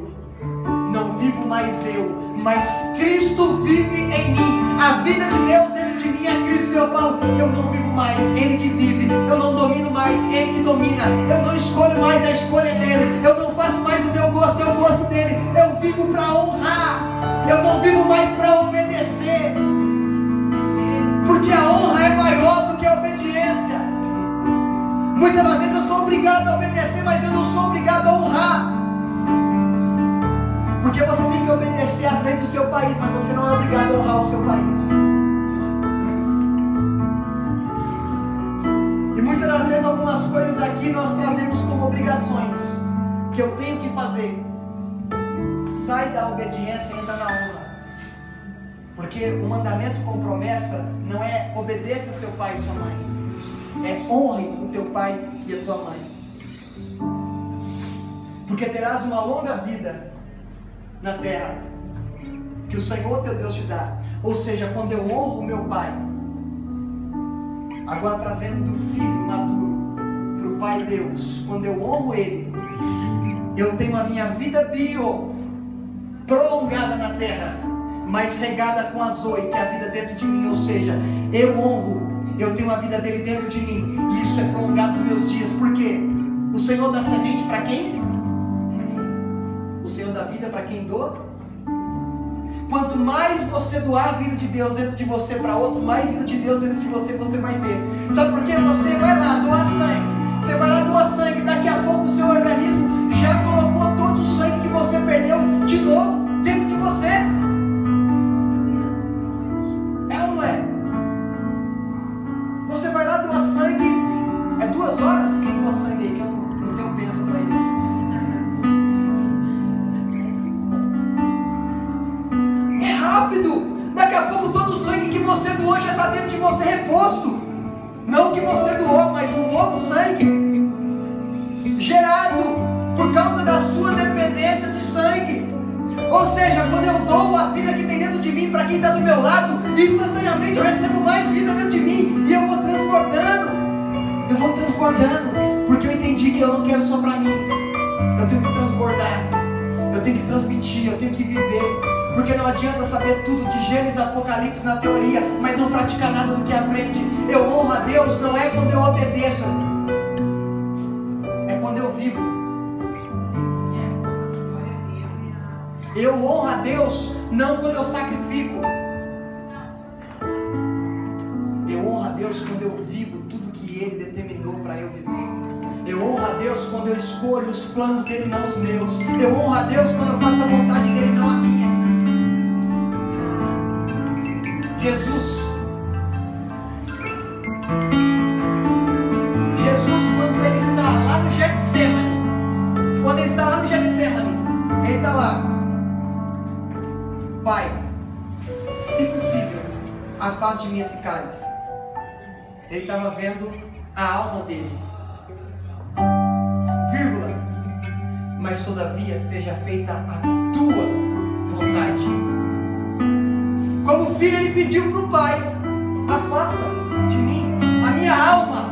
Não vivo mais eu, mas Cristo vive em mim. A vida de Deus dentro de mim é Cristo. E eu falo: eu não vivo mais, Ele que vive. Eu não domino mais, Ele que domina. Eu não escolho mais, a escolha é dele. Eu não faço mais o meu gosto, é o gosto dele. Eu vivo para honrar. Eu não vivo mais para obedecer, porque a honra é maior do que a obediência. Muitas das vezes eu sou obrigado a obedecer, mas eu não sou obrigado a honrar. Porque você tem que obedecer às leis do seu país, mas você não é obrigado a honrar o seu país. E muitas das vezes algumas coisas aqui nós trazemos como obrigações, que eu tenho que fazer. Sai da obediência e entra na honra. Porque o mandamento com promessa não é obedeça a seu pai e sua mãe, é honre o teu pai e a tua mãe, porque terás uma longa vida na terra que o Senhor teu Deus te dá. Ou seja, quando eu honro o meu pai, agora trazendo do filho maduro para o pai Deus, quando eu honro ele, eu tenho a minha vida bio prolongada na terra, mas regada com a Zoe, que é a vida dentro de mim. Ou seja, eu honro, eu tenho a vida dele dentro de mim, e isso é prolongar os meus dias. Por quê? O Senhor dá semente para quem? O Senhor dá vida para quem doa. Quanto mais você doar a vida de Deus dentro de você para outro, mais vida de Deus dentro de você vai ter. Sabe por quê? Você vai lá doar sangue, você vai lá doar sangue, daqui a pouco o seu organismo já colocou todo o sangue que você perdeu de novo dentro de você. É ou não é? Você vai lá doar sangue, é 2 horas? Quem doa sangue aí? Que eu não tenho peso para isso. Rápido, daqui a pouco todo o sangue que você doou já está dentro de você reposto. Não que você doou, mas um novo sangue gerado por causa da sua dependência de sangue. Ou seja, quando eu dou a vida que tem dentro de mim para quem está do meu lado, instantaneamente eu recebo mais vida dentro de mim e eu vou transbordando. Eu vou transbordando, porque eu entendi que eu não quero só para mim. Eu tenho que transbordar, eu tenho que transmitir, eu tenho que viver. Porque não adianta saber tudo de Gênesis e Apocalipse na teoria, mas não praticar nada do que aprende. Eu honro a Deus não é quando eu obedeço, é quando eu vivo. Eu honro a Deus não quando eu sacrifico. Eu honro a Deus quando eu vivo tudo que Ele determinou para eu viver. Eu honro a Deus quando eu escolho os planos dele, não os meus. Eu honro a Deus quando eu faço a vontade dele, não a minha. Jesus, quando ele está lá no Getsemane, ele está lá: Pai, se possível, afaste de mim esse cálice. Ele estava vendo a alma dele, vírgula, mas todavia seja feita a tua vontade. Como filho, ele pediu para o Pai: afasta de mim a minha alma.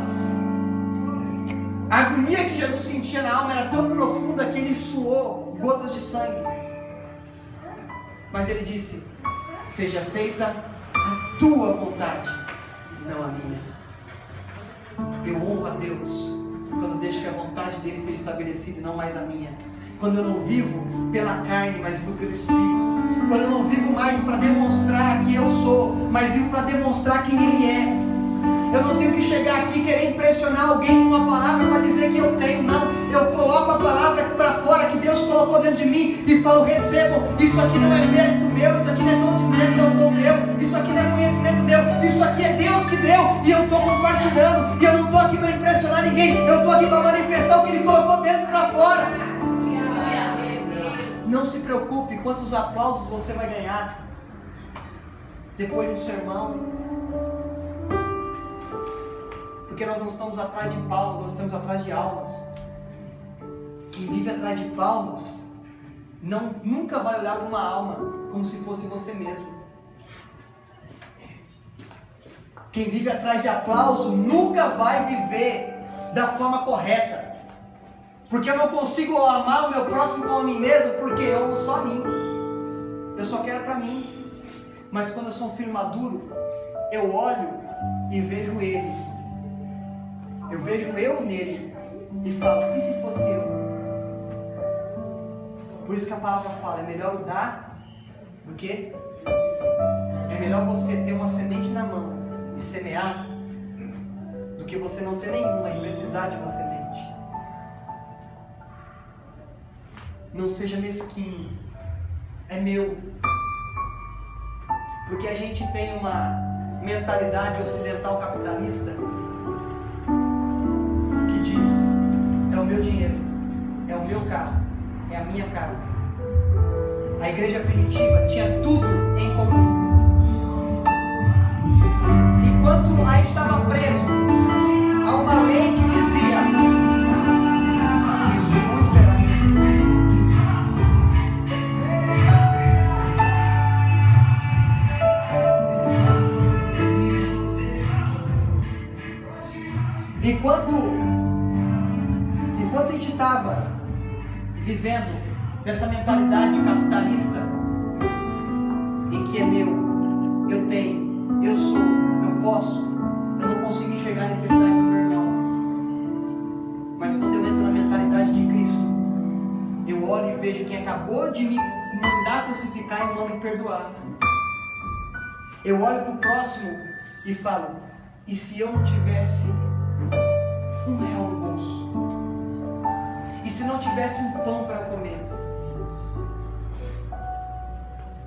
A agonia que Jesus sentia na alma era tão profunda que ele suou gotas de sangue. Mas ele disse: seja feita a tua vontade, não a minha. Eu honro a Deus quando deixo que a vontade dele seja estabelecida e não mais a minha. Quando eu não vivo pela carne, mas vivo pelo Espírito. Quando eu não vivo mais para demonstrar quem eu sou, mas vivo para demonstrar quem Ele é. Eu não tenho que chegar aqui e querer impressionar alguém com uma palavra para dizer que eu tenho, não. Eu coloco a palavra para fora que Deus colocou dentro de mim e falo: recebam. Isso aqui não é mérito meu, isso aqui não é dom meu, isso aqui não é conhecimento meu, isso aqui é Deus que deu e eu estou compartilhando. E eu não estou aqui para impressionar ninguém, eu estou aqui para manifestar o que Ele colocou dentro para fora. Não se preocupe quantos aplausos você vai ganhar depois do sermão, porque nós não estamos atrás de palmas, nós estamos atrás de almas. Quem vive atrás de palmas nunca vai olhar para uma alma como se fosse você mesmo. Quem vive atrás de aplauso nunca vai viver da forma correta. Porque eu não consigo amar o meu próximo como a mim mesmo, porque eu amo só a mim. Eu só quero para mim. Mas quando eu sou um filho maduro, eu olho e vejo ele. Eu vejo eu nele e falo: e se fosse eu? Por isso que a palavra fala: é melhor o dar do que? É melhor você ter uma semente na mão e semear do que você não ter nenhuma e precisar de uma semente. Não seja mesquinho, é meu. Porque a gente tem uma mentalidade ocidental capitalista que diz: é o meu dinheiro, é o meu carro, é a minha casa. A igreja primitiva tinha tudo em comum. Enquanto a gente estava preso a uma lei que dizia: vamos esperar. Enquanto a gente estava vivendo dessa mentalidade capitalista, em que é meu, eu tenho, eu sou, eu posso, eu não consigo enxergar a necessidade do meu irmão. Mas quando eu entro na mentalidade de Cristo, eu olho e vejo quem acabou de me mandar crucificar e manda me perdoar. Eu olho para o próximo e falo: e se eu não tivesse um real no bolso? E se não tivesse um pão para comer?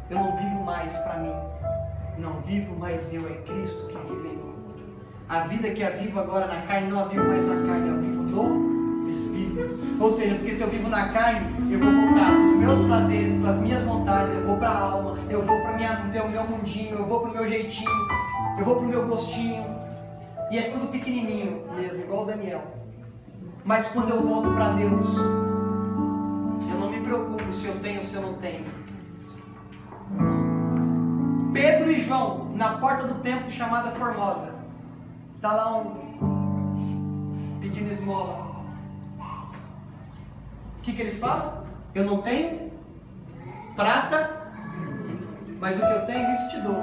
Eu não vivo mais para mim, não vivo mais eu, é Cristo que vive em mim. A vida que eu vivo agora na carne, não a vivo mais na carne, eu vivo no Espírito. Ou seja, porque se eu vivo na carne, eu vou voltar para os meus prazeres, para as minhas vontades, eu vou para a alma, eu vou para o meu mundinho, eu vou para o meu jeitinho, eu vou para o meu gostinho. E é tudo pequenininho mesmo, igual o Daniel. Mas quando eu volto para Deus, eu não me preocupo se eu tenho ou se eu não tenho. Pedro e João, na porta do templo chamada Formosa, está lá pedindo esmola. O que eles falam? Eu não tenho prata, mas o que eu tenho, isso te dou.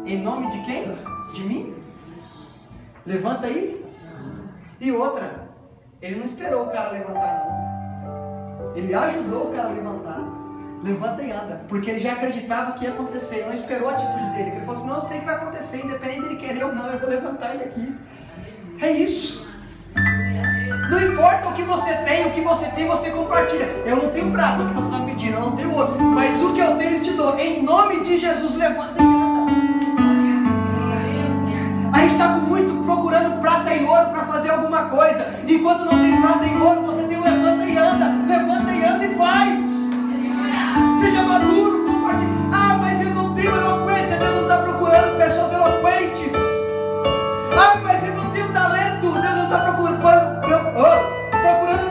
Em nome de quem? De mim? Levanta aí. E outra, ele não esperou o cara levantar, não. Ele ajudou o cara a levantar. Levanta e anda. Porque ele já acreditava que ia acontecer. Ele não esperou a atitude dele. Ele falou assim: não, eu sei que vai acontecer, independente dele querer ou não, eu vou levantar ele aqui. É isso. Não importa o que você tem você compartilha. Eu não tenho prata, o que você está pedindo, eu não tenho ouro, mas o que eu tenho eu te dou. Em nome de Jesus, levanta e anda. A gente está procurando prata e ouro para fazer alguma coisa. Enquanto não tem prata e ouro, você tem o levanta e anda e faz. Seja maduro, compartilhe. Ah, mas eu não tenho eloquência. Deus não está procurando pessoas eloquentes. Ah, mas eu não tenho talento. Deus não está procurando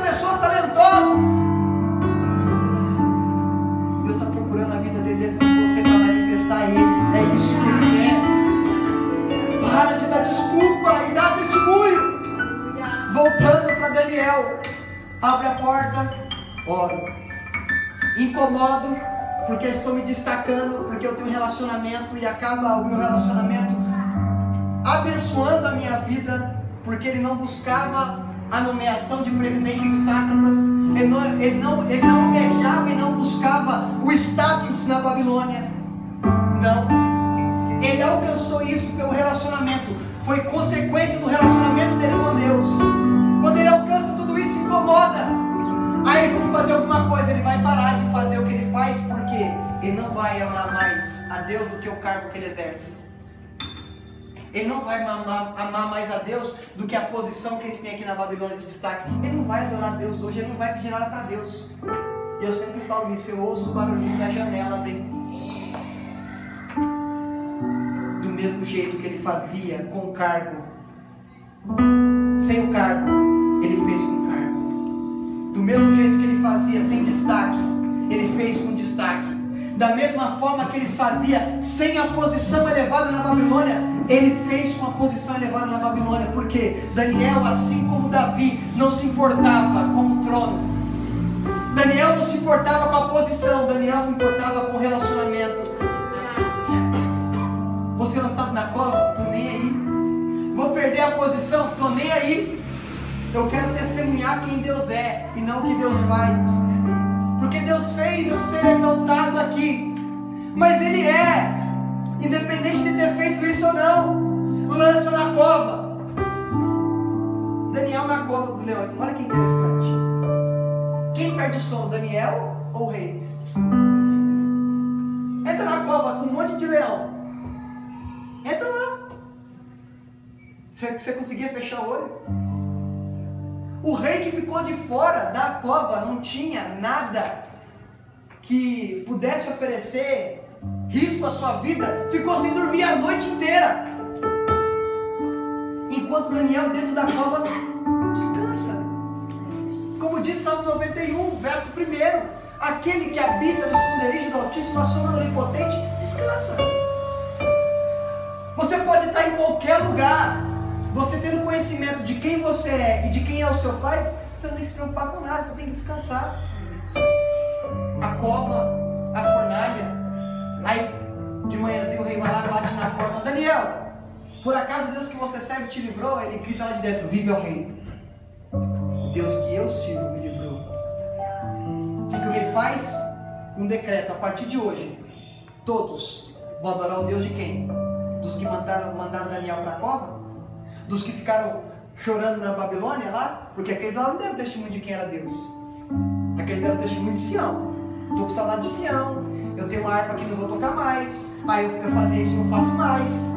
pessoas talentosas. Deus está procurando a vida dele dentro de você para manifestar Ele. É isso que Ele quer. Para de dar desculpa e dar testemunho. Voltando para Daniel. Abre a porta, oro. Incomodo, porque estou me destacando, porque eu tenho um relacionamento e acaba o meu relacionamento abençoando a minha vida, porque ele não buscava a nomeação de presidente dos sátrapas, ele não almejava e não buscava o status na Babilônia. Não, ele alcançou isso pelo relacionamento, foi consequência do relacionamento dele com Deus. Quando ele alcança tudo isso, incomoda. Aí vamos fazer alguma coisa, ele vai parar de fazer o que ele faz, porque ele não vai amar mais a Deus do que o cargo que ele exerce. Ele não vai amar mais a Deus do que a posição que ele tem aqui na Babilônia de destaque. Ele não vai adorar a Deus hoje, ele não vai pedir nada para Deus. Eu sempre falo isso, eu ouço o barulhinho da janela abrindo. Do mesmo jeito que ele fazia com o cargo. Sem o cargo, ele fez com o cargo. Do mesmo jeito que ele fazia sem destaque, ele fez com destaque. Da mesma forma que ele fazia sem a posição elevada na Babilônia, ele fez com a posição elevada na Babilônia. Porque Daniel, assim como Davi, não se importava com o trono. Daniel não se importava com a posição, Daniel se importava com o relacionamento. Vou ser lançado na cova? Tô nem aí. Vou perder a posição? Tô nem aí. Eu quero testemunhar quem Deus é e não o que Deus faz. Porque Deus fez eu ser exaltado aqui. Mas Ele é, independente de ter feito isso ou não. Lança na cova. Daniel na cova dos leões. Olha que interessante. Quem perde o sono, Daniel ou o rei? Entra na cova com um monte de leão. Entra lá. Você conseguia fechar o olho? O rei que ficou de fora da cova não tinha nada que pudesse oferecer risco à sua vida, ficou sem dormir a noite inteira. Enquanto Daniel dentro da cova descansa. Como diz Salmo 91, verso 1, aquele que habita no esconderijo do Altíssimo, a sombra do Onipotente, descansa. Você pode estar em qualquer lugar. Você tendo conhecimento de quem você é e de quem é o seu pai, você não tem que se preocupar com nada, você tem que descansar. A cova, a fornalha. Aí de manhãzinho o rei vai lá, bate na porta. Daniel, por acaso Deus que você serve te livrou? Ele grita lá de dentro, vive ao rei. O Deus que eu sirvo me livrou. O que o rei faz? Um decreto, a partir de hoje, todos vão adorar o Deus de quem? Dos que mandaram Daniel para a cova? Dos que ficaram chorando na Babilônia lá? Porque aqueles lá não deram testemunho de quem era Deus. Aqueles deram testemunho de Sião. Estou com saudade de Sião. Eu tenho uma harpa que não vou tocar mais. Aí eu fazia isso e não faço mais.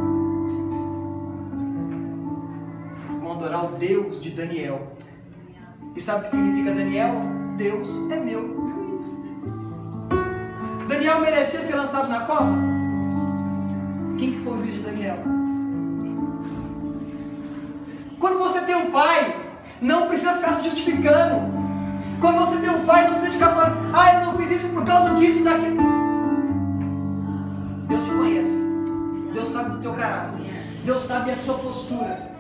Vão adorar o Deus de Daniel. E sabe o que significa Daniel? Deus é meu juiz. Daniel merecia ser lançado na cova? Quem que foi o juiz de Daniel? Quando você tem um pai, não precisa ficar se justificando. Quando você tem um pai, não precisa ficar falando, eu não fiz isso por causa disso e daquilo. Deus te conhece. Deus sabe do teu caráter. Deus sabe a sua postura.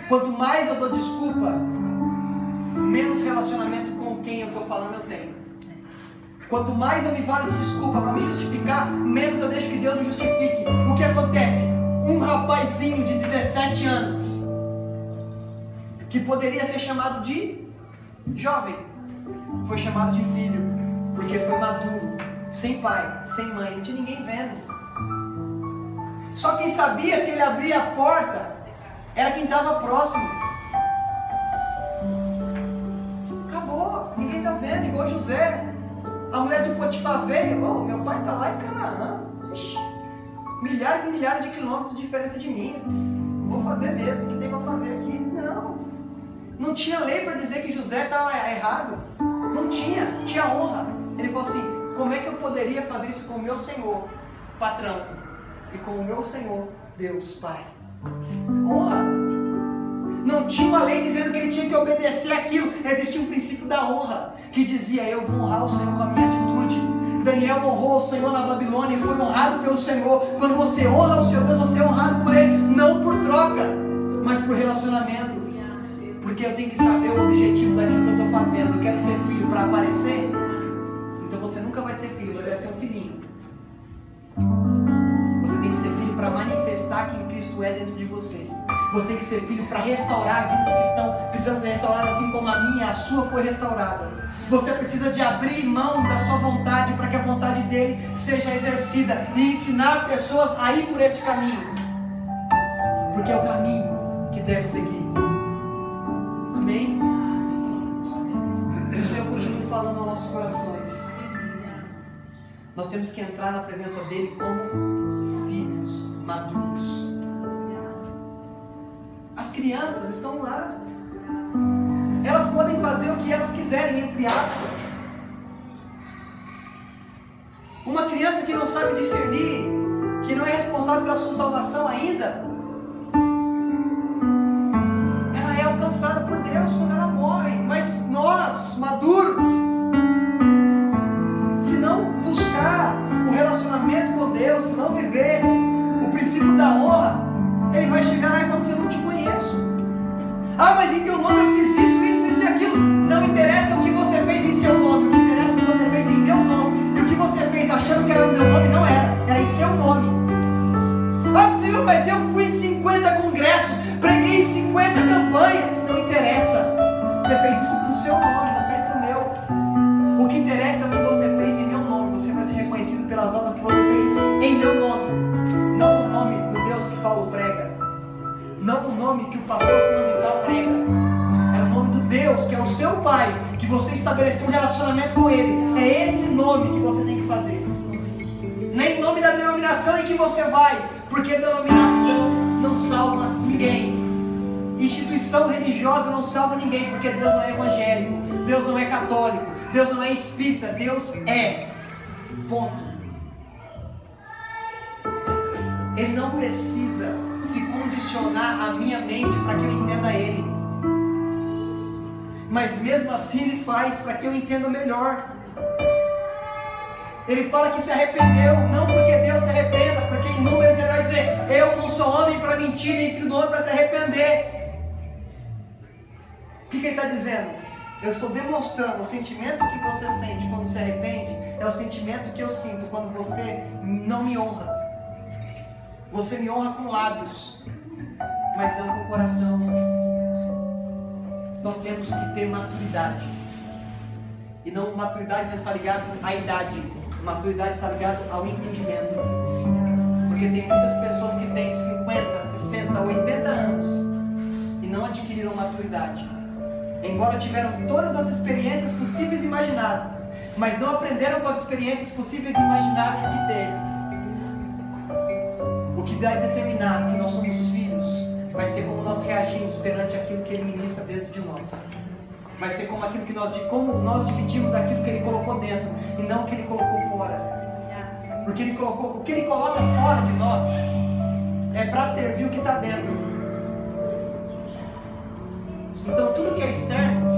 Quanto mais eu dou desculpa, menos relacionamento com quem eu estou falando eu tenho. Quanto mais eu me valo de desculpa para me justificar, menos eu deixo que Deus me justifique. O que acontece? Um rapazinho de 17 anos, que poderia ser chamado de jovem, foi chamado de filho, porque foi maduro, sem pai, sem mãe, não tinha ninguém vendo. Só quem sabia que ele abria a porta era quem estava próximo. pegou José. A mulher de Potifar veio, meu pai está lá em Canaã. Ixi, milhares e milhares de quilômetros de diferença de mim. Vou fazer mesmo, o que tem para fazer aqui? Não tinha lei para dizer que José estava errado. Não tinha honra. Ele falou assim, como é que eu poderia fazer isso com o meu Senhor, patrão, e com o meu Senhor, Deus, Pai? Honra. Não tinha uma lei dizendo que ele tinha que obedecer aquilo. Existia um princípio da honra, que dizia, eu vou honrar o Senhor com a minha atitude. Daniel honrou o Senhor na Babilônia e foi honrado pelo Senhor. Quando você honra o Senhor Deus, você é honrado por Ele, não por troca, mas por relacionamento. Porque eu tenho que saber o objetivo daquilo que eu estou fazendo. Eu quero ser filho para aparecer. Então você nunca vai ser filho, você vai ser um filhinho. Você tem que ser filho para manifestar quem Cristo é dentro de você. Você tem que ser filho para restaurar vidas que estão precisando ser restauradas, assim como a minha, a sua foi restaurada. Você precisa de abrir mão da sua vontade para que a vontade dele seja exercida e ensinar pessoas a ir por esse caminho, porque é o caminho que deve seguir. Amém? E o Senhor continua falando aos nossos corações. Nós temos que entrar na presença dele como filhos maduros. As crianças estão lá. Elas podem fazer o que elas quiserem, entre aspas. Uma criança que não sabe discernir, que não é responsável pela sua salvação ainda, ela é alcançada por Deus quando ela morre. Mas nós, maduros, se não buscar o relacionamento com Deus, se não viver o princípio da honra, ele vai chegar lá e falar assim, eu não te conheço. Ah, mas em teu nome eu fiz isso e aquilo. Não interessa o que você fez em seu nome, o que interessa é o que você fez em meu nome. E o que você fez achando que era no meu nome, não era em seu nome. Ah, Senhor, mas eu fui em 50 congressos, preguei em 50 campanhas. Não interessa. Você fez isso pro seu nome, não fez pro meu. O que interessa é o que você fez em meu nome. Você vai ser reconhecido pelas obras que você fez em meu nome. Não o nome do Deus que Paulo prega. Não o nome que o pastor fulano de tal prega. É o nome do Deus, que é o seu Pai, que você estabeleceu um relacionamento com Ele. É esse nome que você tem que fazer. Nem nome da denominação em que você vai, porque denominação não salva ninguém. Instituição religiosa não salva ninguém, porque Deus não é evangélico, Deus não é católico, Deus não é espírita, Deus é. Ponto. Ele não precisa se condicionar à minha mente para que eu entenda Ele. Mas mesmo assim Ele faz para que eu entenda melhor. Ele fala que se arrependeu, não porque Deus se arrependa, porque em Números ele vai dizer, eu não sou homem para mentir, nem filho do homem para se arrepender. O que ele está dizendo? Eu estou demonstrando o sentimento que você sente quando se arrepende, é o sentimento que eu sinto quando você não me honra. Você me honra com lábios, mas não com o coração. Nós temos que ter maturidade. E não, maturidade não está ligado à idade. Maturidade está ligado ao entendimento. Porque tem muitas pessoas que têm 50, 60, 80 anos e não adquiriram maturidade. Embora tiveram todas as experiências possíveis e imagináveis, mas não aprenderam com as experiências possíveis e imagináveis que teve. O que vai determinar que nós somos filhos vai ser como nós reagimos perante aquilo que Ele ministra dentro de nós. Vai ser como aquilo que como nós dividimos aquilo que Ele colocou dentro e não o que Ele colocou fora. Porque o que Ele coloca fora de nós é para servir o que está dentro. Então tudo que é externo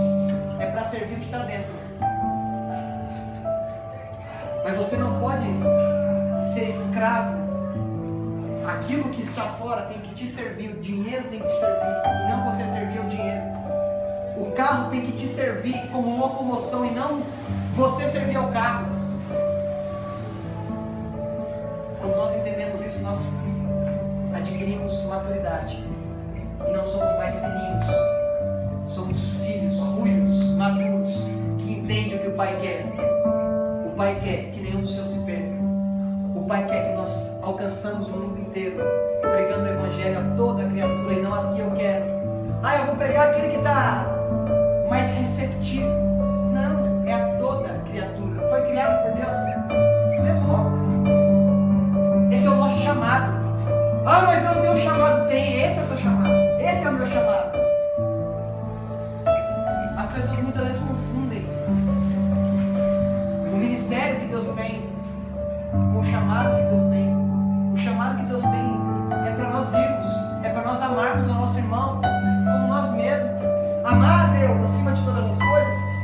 é para servir o que está dentro. Mas você não pode ser escravo. Aquilo que está fora tem que te servir, o dinheiro tem que te servir, e não você servir ao dinheiro. O carro tem que te servir como locomoção e não você servir ao carro. Quando nós entendemos isso, nós adquirimos maturidade e não somos mais filhinhos. Somos filhos, ruios, maduros, que entendem o que o Pai quer. O Pai quer que nenhum dos seus se perca. O Pai quer que nós alcançamos o mundo inteiro, pregando o Evangelho a toda criatura e não as que eu quero. Ah, eu vou pregar aquele que está mais receptivo. Não, é a toda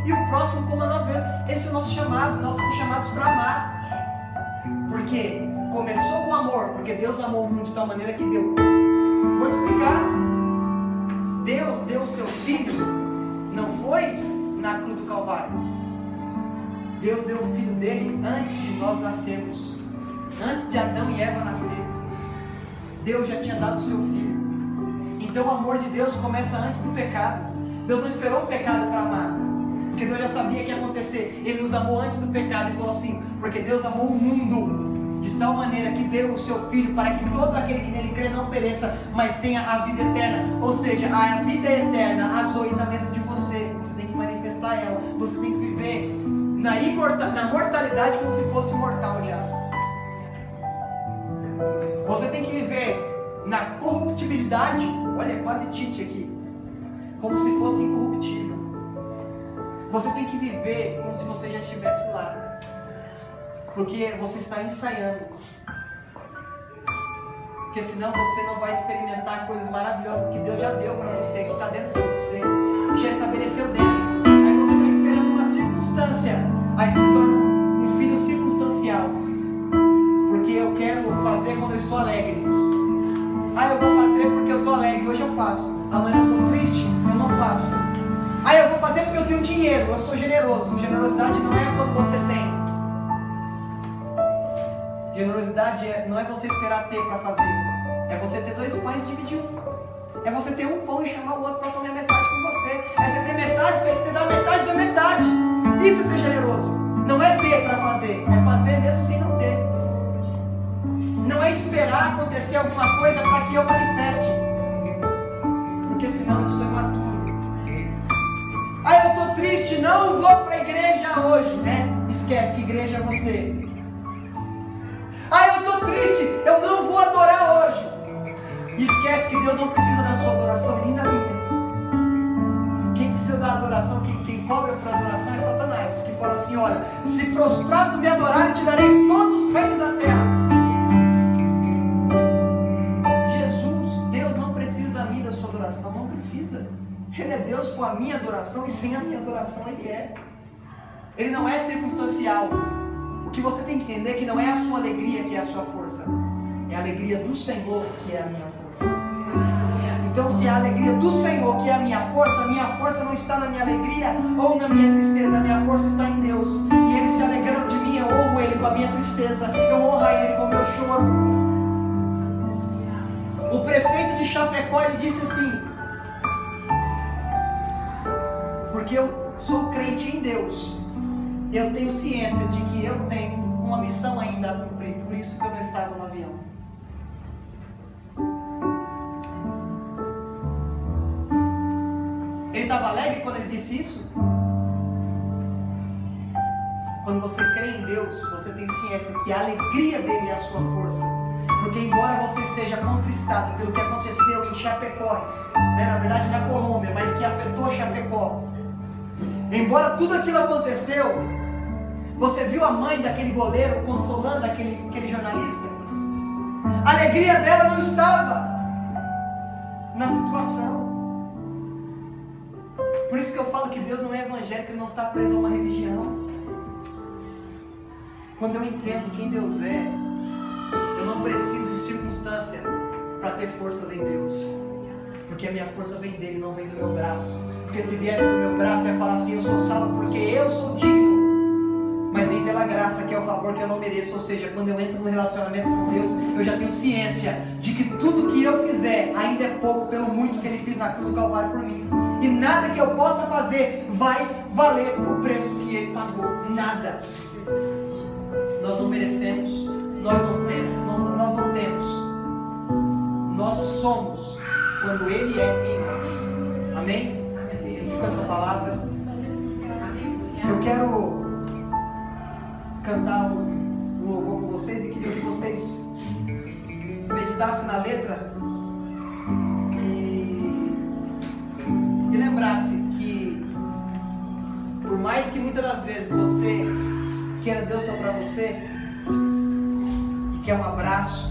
e o próximo como a nós mesmos. Esse é o nosso chamado, nós somos chamados para amar. Porque começou com amor, porque Deus amou o mundo de tal maneira que deu. Vou te explicar. Deus deu o seu Filho, não foi na cruz do Calvário. Deus deu o Filho dele antes de nós nascermos. Antes de Adão e Eva nascer, Deus já tinha dado o seu Filho. Então o amor de Deus começa antes do pecado. Deus não esperou o pecado para amar, porque Deus já sabia que ia acontecer. Ele nos amou antes do pecado e falou assim, porque Deus amou o mundo de tal maneira que deu o seu Filho para que todo aquele que nele crê não pereça, mas tenha a vida eterna. Ou seja, a vida eterna, a Zoe está dentro de você. Você tem que manifestar ela. Você tem que viver na mortalidade como se fosse mortal já. Você tem que viver na corruptibilidade, olha, quase Tite aqui, como se fosse incorruptível. Você tem que viver como se você já estivesse lá, porque você está ensaiando. Porque senão você não vai experimentar coisas maravilhosas que Deus já deu para você, que está dentro de você, que já estabeleceu dentro. Aí você está esperando uma circunstância, aí você se torna um filho circunstancial. Porque eu quero fazer quando eu estou alegre. Eu vou fazer porque eu estou alegre, hoje eu faço. Amanhã eu estou triste, eu não faço. Eu vou fazer porque eu tenho dinheiro, eu sou generoso. Generosidade não é quando você tem. Generosidade não é você esperar ter para fazer. É você ter 2 pães e dividir um. É você ter um pão e chamar o outro para comer metade com você. É você ter metade, você ter da metade da metade. Isso é ser generoso. Não é ter para fazer, é fazer mesmo sem não ter. Não é esperar acontecer alguma coisa para que eu manifeste, porque senão eu sou imaturo. Eu estou triste, não vou para a igreja hoje, né? Esquece que igreja é você. Eu estou triste, eu não vou adorar hoje. Esquece que Deus não precisa da sua adoração, nem da minha. Quem precisa da adoração, quem cobra por adoração é Satanás, que fala assim, olha, se prostrados me adorarem, te darei todos os reinos da terra. Não precisa. Ele é Deus com a minha adoração, e sem a minha adoração Ele é. Ele não é circunstancial. O que você tem que entender é que não é a sua alegria que é a sua força, é a alegria do Senhor que é a minha força. Então se é a alegria do Senhor que é a minha força não está na minha alegria ou na minha tristeza, a minha força está em Deus. E Ele se alegrando de mim, eu honro Ele com a minha tristeza, eu honro a Ele com o meu choro. O prefeito de Chapecó, ele disse assim, porque eu sou crente em Deus, eu tenho ciência de que eu tenho uma missão ainda a cumprir, por isso que eu não estava no avião. Ele estava alegre quando ele disse isso? Quando você crê em Deus, você tem ciência que a alegria dele é a sua força. Porque embora você esteja contristado pelo que aconteceu em Chapecó, na verdade na Colômbia, mas que afetou Chapecó, embora tudo aquilo aconteceu, você viu a mãe daquele goleiro consolando aquele jornalista? A alegria dela não estava na situação. Por isso que eu falo que Deus não é evangélico, Ele não está preso a uma religião. Quando eu entendo quem Deus é, eu não preciso de circunstância para ter forças em Deus, porque a minha força vem dele, não vem do meu braço. Porque se viesse do meu braço, eu ia falar assim, eu sou salvo porque eu sou digno, mas vem pela graça, que é o favor que eu não mereço. Ou seja, quando eu entro no relacionamento com Deus, eu já tenho ciência de que tudo que eu fizer ainda é pouco pelo muito que Ele fez na cruz do Calvário por mim, e nada que eu possa fazer vai valer o preço que Ele pagou. Nada. Nós não merecemos, nós não temos, nós somos quando Ele é em nós. Amém? Com essa palavra, eu quero cantar um louvor com vocês, e queria que vocês meditassem na letra e lembrassem que, por mais que muitas das vezes você queira Deus só para você, e quer um abraço,